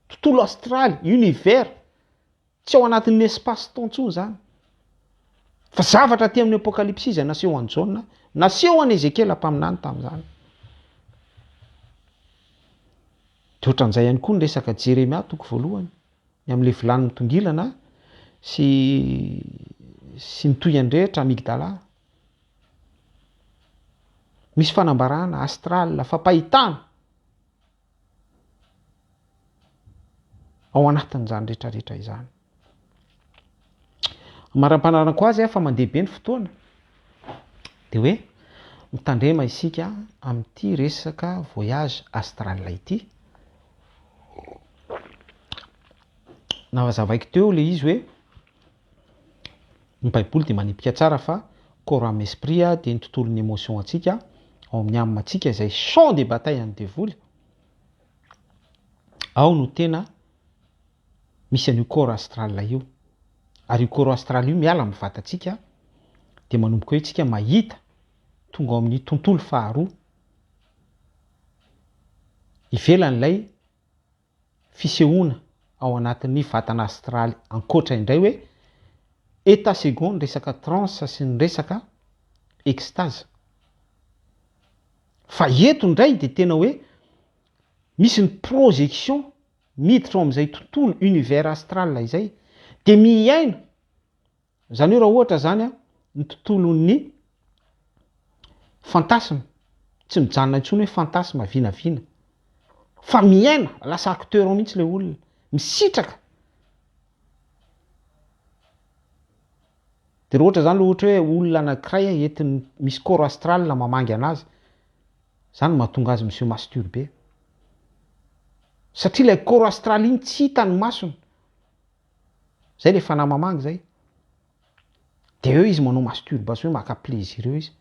Tontolo astral, univers, tsy ao anatin'ny espace-temps intsony zany. Fa zavatra aty amin'ny apokalipsia izay naseho an'i Jaona, naseho an'i Ezekela mpaminany tamin'izany. Dia ohatran'izay ihany koa ny resaka Jeremia toko voalohany, ny amin'ilay vilany mitongilana sy ny toy-andrehitra amigdala. Misy fanambarana astral, fampahitana ao anatin'izany rehetrarehetra izany. Maram-panarako azy fa mandeha be ny fotoana dia hoe mitandrema isika amin'ity resaka voyage astral ity. Navazavaiko teo le izy hoe ny Baiboly dia manipika tsara fa corps âme esprit dia ny tontolon'ny émotion antsika ao amin'ny âme antsika izay champ de bataille an'ny devoly. Ao no tena misy an'io corps astral io. Ary io corps astral io miala amin'ny vatantsika dia manomboka hoe tsika mahita tonga ao amin'ny tontolo faharoa ivelan'ilay fisehoana ao anatin'ny vatana astraly ankoatra indray hoe état second, resaka transe sy ny resaka extase. Fa eto indray dia tena hoe misy ny projection miditra ao amin'izay tontolo univers astral izay dia miaina zany hoe raha ohatra zany ny tontolon'ny fantasma tsy mijanona intsony hoe fantasma vinavina fa miaina lasa acteur ao mihitsy ilay olona misitraka. Dia ohatra zany ohatra hoe olona anankiray entiny misy corps astral mamangy anazy zany mahatonga azy monsieur masturbe satria ilay corps astral iny tsy hitany masony zay le fanahy mamangy zay dia eo izy manao masturbation hoe maka plaisir eo izy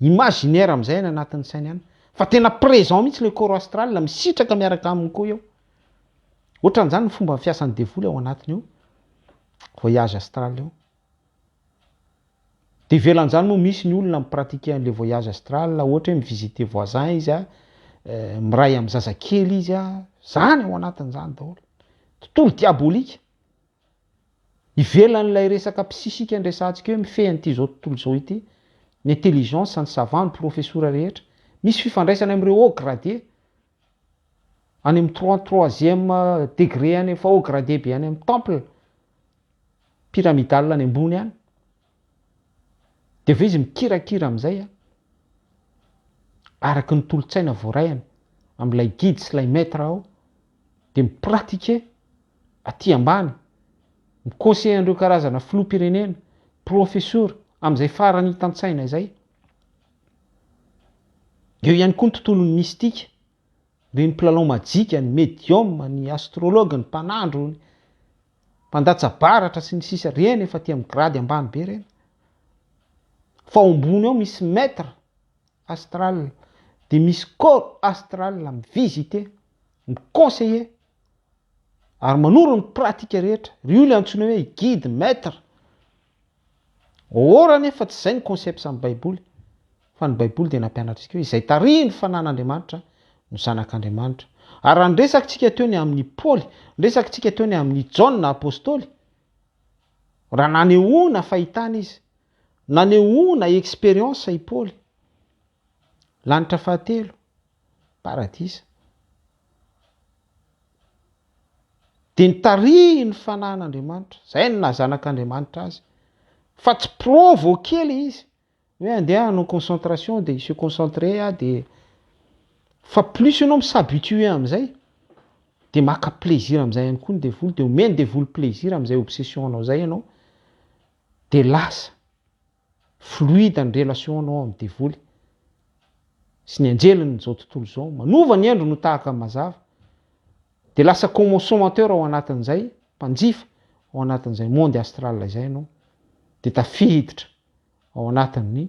imaginaire amin'izay any anatin'ny sainy any fa tena présent mihitsy le corps astral misitraka miaraka aminy koa eo. Ohatran'izany ny fomba fiasan'ny devoly ao anatiny eo voyage astral eo. Dia ivelan'izany moa misy ny olona mipratike an'le voyage astral ohatra hoe mivisite voisin izy miray amin'ny zazakely izy zany ao anatin'izany daholo tontolo diabolika. Ivelan'ilay resaka psisika andresantsika hoe mifehan'ity zao tontolo zao ity ny intelligence ny savant ny professeur rehetra misy fifandraisana amin'ireo haut gradé any amin'ny 33e degré any efa haut gradé be any amin'ny temple pyramidal any ambony any dia ve izy mikirakira amin'izay araky ny tolotsaina voarayany amin'ilay guide sy ilay maître ao dia mipratike aty ambany mikosehy an'ireo karazana filoham-pirenena professeur amin'izay farany hitan-tsaina izay. Eo ihany koa ny tontolon'ny mystika reny mpilalao majika ny médium ny astrologue ny mpanandro ny mpandatsabaratra sy ny sisa reny efa ty amin'ny grady ambany be reny. Fa ao ambony ao misy maître astral dia misy corps astral mivisite miconseiller ary manoro ny pratika rehetra ry io le antsoina hoe guide maître. Ora nefa tsy izay ny concept amin'ny baiboly fa ny baiboly dia nampianatrika hoe izay tarihy ny fanan'Andriamanitra no zanak'Andriamanitra. Ary raha niresakitsika teo ny amin'ny Paoly niresakitsika teo ny amin'ny Jaona apôstôly raha nanehoana fahitana izy nanehoana expérience i Paoly lanitra fahatelo paradisa dia nitarihy ny fanan'Andriamanitra zay ny nahazanak'Andriamanitra azy fa tsy provoquer le izy hoe andeha hanao concentration dia se concentrer dia fa plus ianao mishabitue amin'izay dia maka plaisir amin'izay ihany koa ny devoly dia omeny devoly plaisir amin'izay obsession anao zay ianao dia lasa fluide ny relation anao amin'ny devoly sy ny anjeliny zao tontolo zao manova ny endro no tahaka mazava dia lasa consommateur ao anatin'izay mpanjifa ao anatin'izay monde astral izay ianao dia tafiditra ao anatin'ny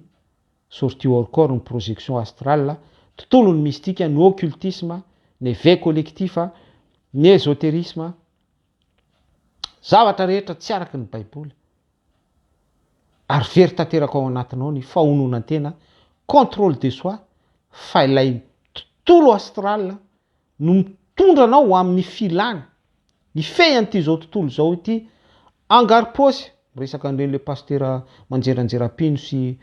sortie hors corps ny projection astral tontolo ny mystique ny occultisme ny éveil collectif ny ésotérisme zavatra rehetra tsy araky ny baiboly ary very tanteraka ao anatinao ny fahononan-tena contrôle de soi fa ilay tontolo astral no mitondra anao amin'ny filany ny fehan'ity zao tontolo zao ity angariposy resaka an'ireny le pasteur manjeranjeram-pino sy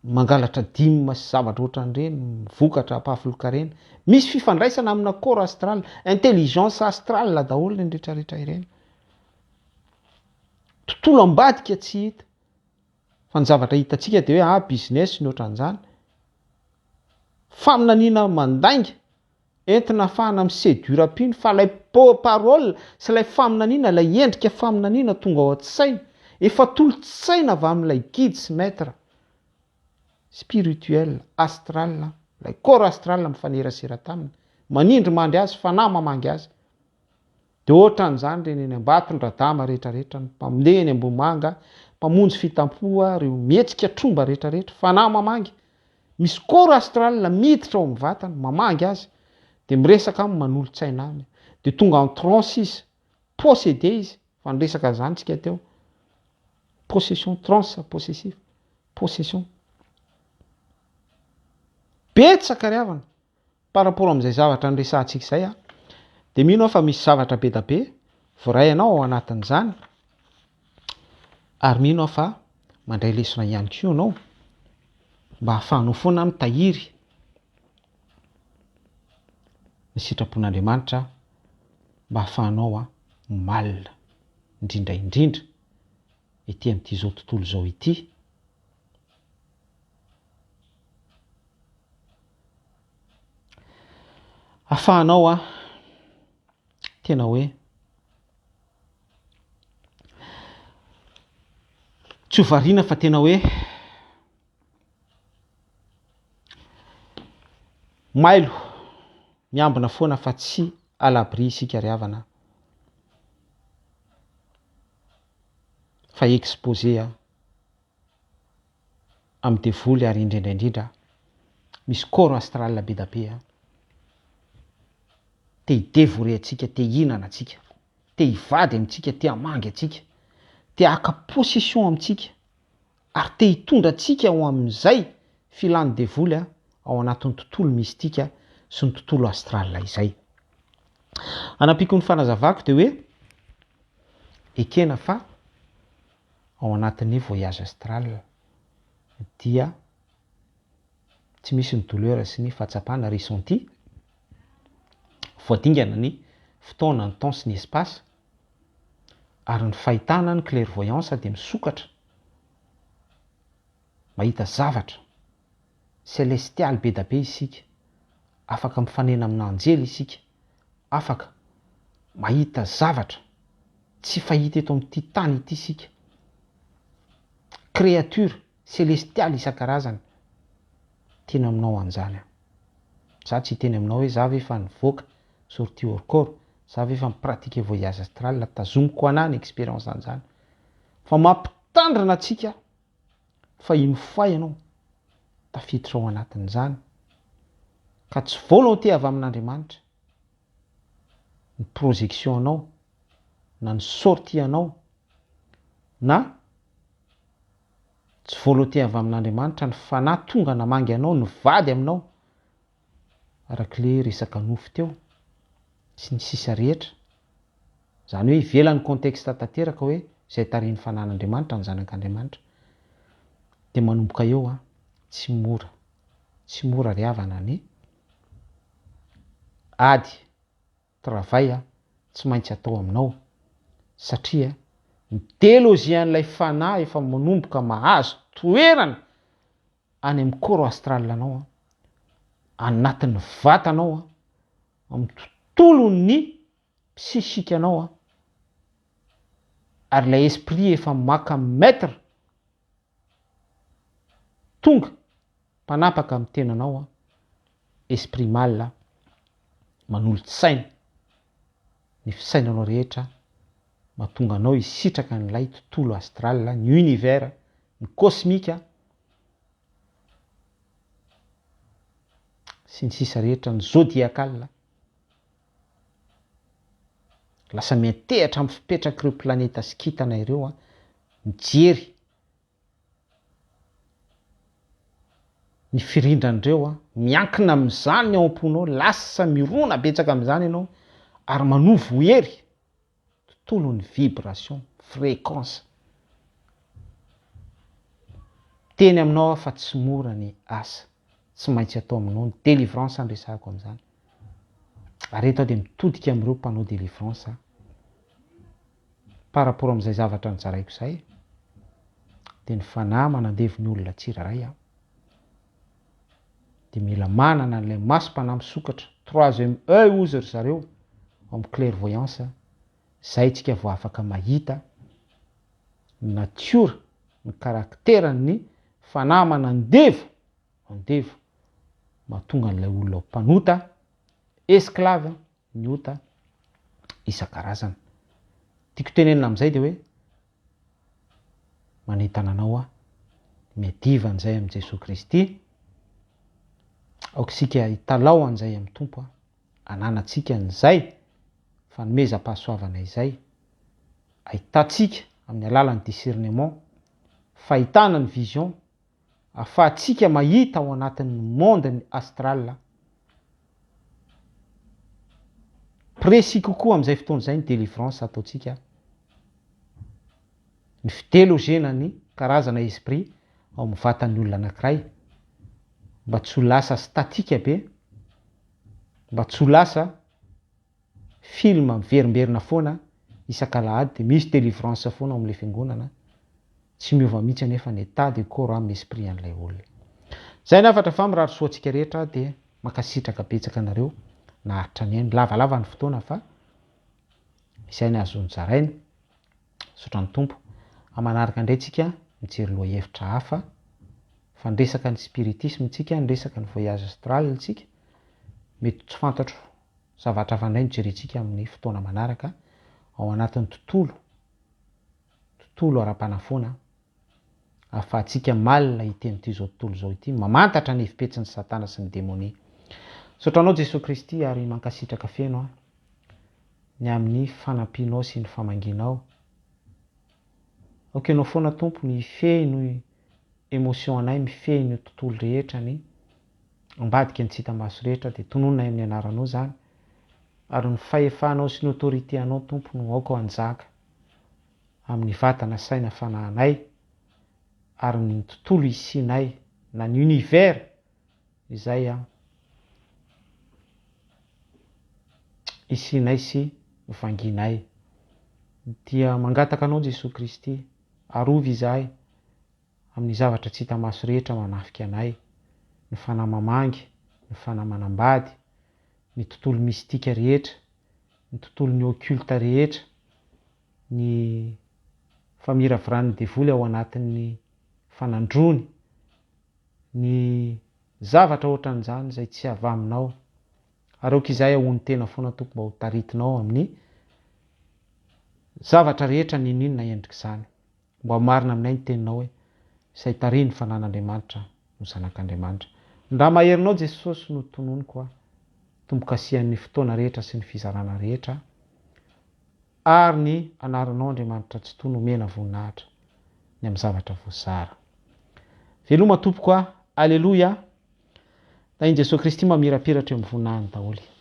mangalatra dimy sy zavatra ohatran'ireny mivokatra ampahafolokarena misy fifandraisana amina corps astral intelligence astral daholo ny rehetrarehetra ireny tontolo ambadika tsy hita fa ny zavatra hitantsika dia hoe business ny ohatran'izany faminaniana mandainga entina ahafahana miséduram-pino fa ilay parole sy ilay faminaniana ilay endrika faminaniana tonga ao an-tsaina efa tolo-tsaina avy amin'ilay guide sy maître spirituel astral ilay corps astral mifanerasera taminy manindry mandry azy fanahy mamangy azy dia ohatran'izany reny eny ambato ny radama rehetrarehetra ny mpamindeha eny Ambohimanga mpamonjy fitampoa reo mihetsika tromba rehetrarehetra fanahy mamangy misy corps astral miditra ao amin'ny vatany mamangy azy dia miresaka aminy manolo-tsaina aminy dia tonga en transe izy, possédé izy, fa niresaka zany tsika teo, possession, transe possessif, possession. Betsaka ry havana par rapport amin'izay zavatra niresahantsika izay a, dia mino aho fa misy zavatra be da be voray anao ao anatin'izany, ary mino aho fa mandray lesona ihany koa ianao mba hahafahanao foana mitahiry ny sitrapon'Andriamanitra, mba hahafahanao a malina indrindra indrindra ety amin'ity zao tontolo zao ity. Hahafahanao a tena hoe tsy ho variana fa tena hoe mailo miambina foana fa tsy à l'abri isika ry havana, fa exposé amin'ny devoly, ary indrindra indrindra misy corps astral be da be te hidevorer atsika, te hihinana atsika, te hivady amintsika, te hamangy atsika, te haka possession amintsika, ary te hitondra atsika ho amin'izay filany devoly ao anatin'ny tontolo mistika sy ny tontolo astral izay. Anampiako ny fanazavako dia hoe ekena fa ao anatin'ny voyage astral dia tsy misy ny douleur sy ny fahatsapana ressenti, voadingana ny fotoana, ny temps sy ny espace, ary ny fahitana, ny clairvoyance dia misokatra mahita zavatra celestial be da be isika, afaka mifanena amin'ny anjely isika, afaka mahita zavatra tsy fahita eto amin'ity tany ity isika, créature celestiale isan-karazany. Tena aminao an'izany za tsy teny aminao hoe za ve fa nivoaka sortie hors corps, za ve fa mipratique voyage astral, tazomiko ana ny expérience an'izany, fa mampitandrina atsika fa ino foa ianao tafiditra ao anatin'izany ka tsy volonté avy amin'Andriamanitra ny projection anao na ny sortie anao, na tsy volonté avy amin'Andriamanitra ny fanahy tonga namangy anao, ny vady aminao arak'le resaka nofo teo sy ny sisa rehetra, zany hoe ivelan'ny contexte tanteraka hoe izay tarihin'ny fanan'Andriamanitra ny zanak'Andriamanitra, dia manomboka eo tsy mora ry havana ny ady travail tsy maintsy atao aminao, satria ny teolozian'ilay fanahy efa manomboka mahazo toerana any amin'ny corps astral anao anatin'ny vatanao amin'ny tontolon'ny psychique anao ary ilay esprit efa maka maître tonga mpanapaka amin'ny tenanao esprit mal manolotsaina ny fisainanao rehetra, mahatonga anao hisitraka n'ilay tontolo astral, ny univers, ny cosmique sy ny sisa rehetra, ny zodiacal, lasa miantehatra amin'ny fipetraka ireo planeta sy kintana ireo mijery ny firindran'ireo miankina amin'izany ao am-ponao, lasa mirona betsaka amin'izany ianao, ary manovo hery tontolon'ny vibration, fréquence. Teny aminao fa tsy mora ny asa, tsy maintsy atao aminao ny délivrance andresahako amin'izany. Ary eto dia mitodika amin'ireo mpanao délivrance par rapport amin'izay zavatra nizaraiko izay, dia ny fanahy manandevo ny olona tsiraray dia mila manana n'ilay masom-panahy misokatra, troisième œil ozy ry zareo amin'ny clairvoyance, izay tsika vao afaka mahita ny natiora, ny karakteran'ny fanahy manandevo mahatonga n'ilay olona mpanota, esclave ny ota isan-karazany. Tiako tenenina amin'izay dia hoe manentana anao miadiva an'izay amin'i Jesosy Kristy, aoka isika hitalao an'izay amin'ny tompo, ananatsika an'izay fanomezam-pahasoavana izay ahitantsika amin'ny alalan'ny discernement, fahitana ny vision, ahafahantsika mahita ao anatin'ny monde-ny astral. Précis kokoa amin'izay fotoana izay ny délivrance ataontsika. Ny fitelozena ny karazana esprit ao amin'ny vatan'ny olona anankiray mba tsy ho lasa statika be, mba tsy ho lasa film miverimberina foana isan-kalahady, dia misy délivrance foana ao amin'ilay fiangonana, tsy miova mihitsy anefa ny état de corps amin'ny esprit an'ilay olona. Zay nafatra fa mirary soantsika rehetra dia makasitraka betsaka anareo naharitra ny ainy. Lavalava ny fotoana fa izay ny azony zarainy. Sotran'ny Tompo. Amanaraka indray tsika mijery loha hevitra hafa, fa ndresaka ny spiritisme tsika, ndresaka ny voyage astral tsika, mety tsy fantatro zavatra hafa indray mijerentsika amin'ny fotoana manaraka ao anatin'ny tontolo ara-panafoana, ahafahantsika malina iten'ity zao tontolo zao ity, mamantatra ny hevipetsin'ny satana sy ny démonie. Sotranao Jesosy Kristy ary mankasitraka feno ny amin'ny fanampianao sy ny famanginao. Aokenao foana Tompo ny feno émotion anay, mifehy ny tontolo rehetra, ny ambadika ny tsy hita maso rehetra, dia tonononay amin'ny anaranao zany, ary ny fahefanao sy ny autorité anao Tompo no aoka anjaka amin'ny vatana saina fanahinay, ary ny tontolo isinay na ny univers izay isinay sy vanginay. Dia mangataka anao Jesosy Kristy, arovy izahay amin'ny zavatra tsy hita maso rehetra manafika anay, ny fanamamangy, ny fanamanambady, ny tontolo mistika rehetra, ny tontolo ny occulte rehetra, ny famiraviran'ny devoly ao anatin'ny fanandrony, ny zavatra ohatran'izany izay tsy avy aminao. Ary aoka izay ahony tena foana Tompo mba ho taritinao amin'ny zavatra rehetra ny ninona endrika izany, mba marina aminay ny teninao hoe izay tariny fa nan'Andriamanitra no zanak'Andriamanitra. Ndra maherinao Jesosy no tononiko tombokasian'ny fotoana rehetra sy ny fizarana rehetra, ary ny anaranao Andriamanitra tsy toy no mena voninahitra ny amin'ny zavatra voasara. Veloma Tompoko, aleluia. Da in Jesosy Kristy mamirapiratra eo amin'ny voninahiny daholo.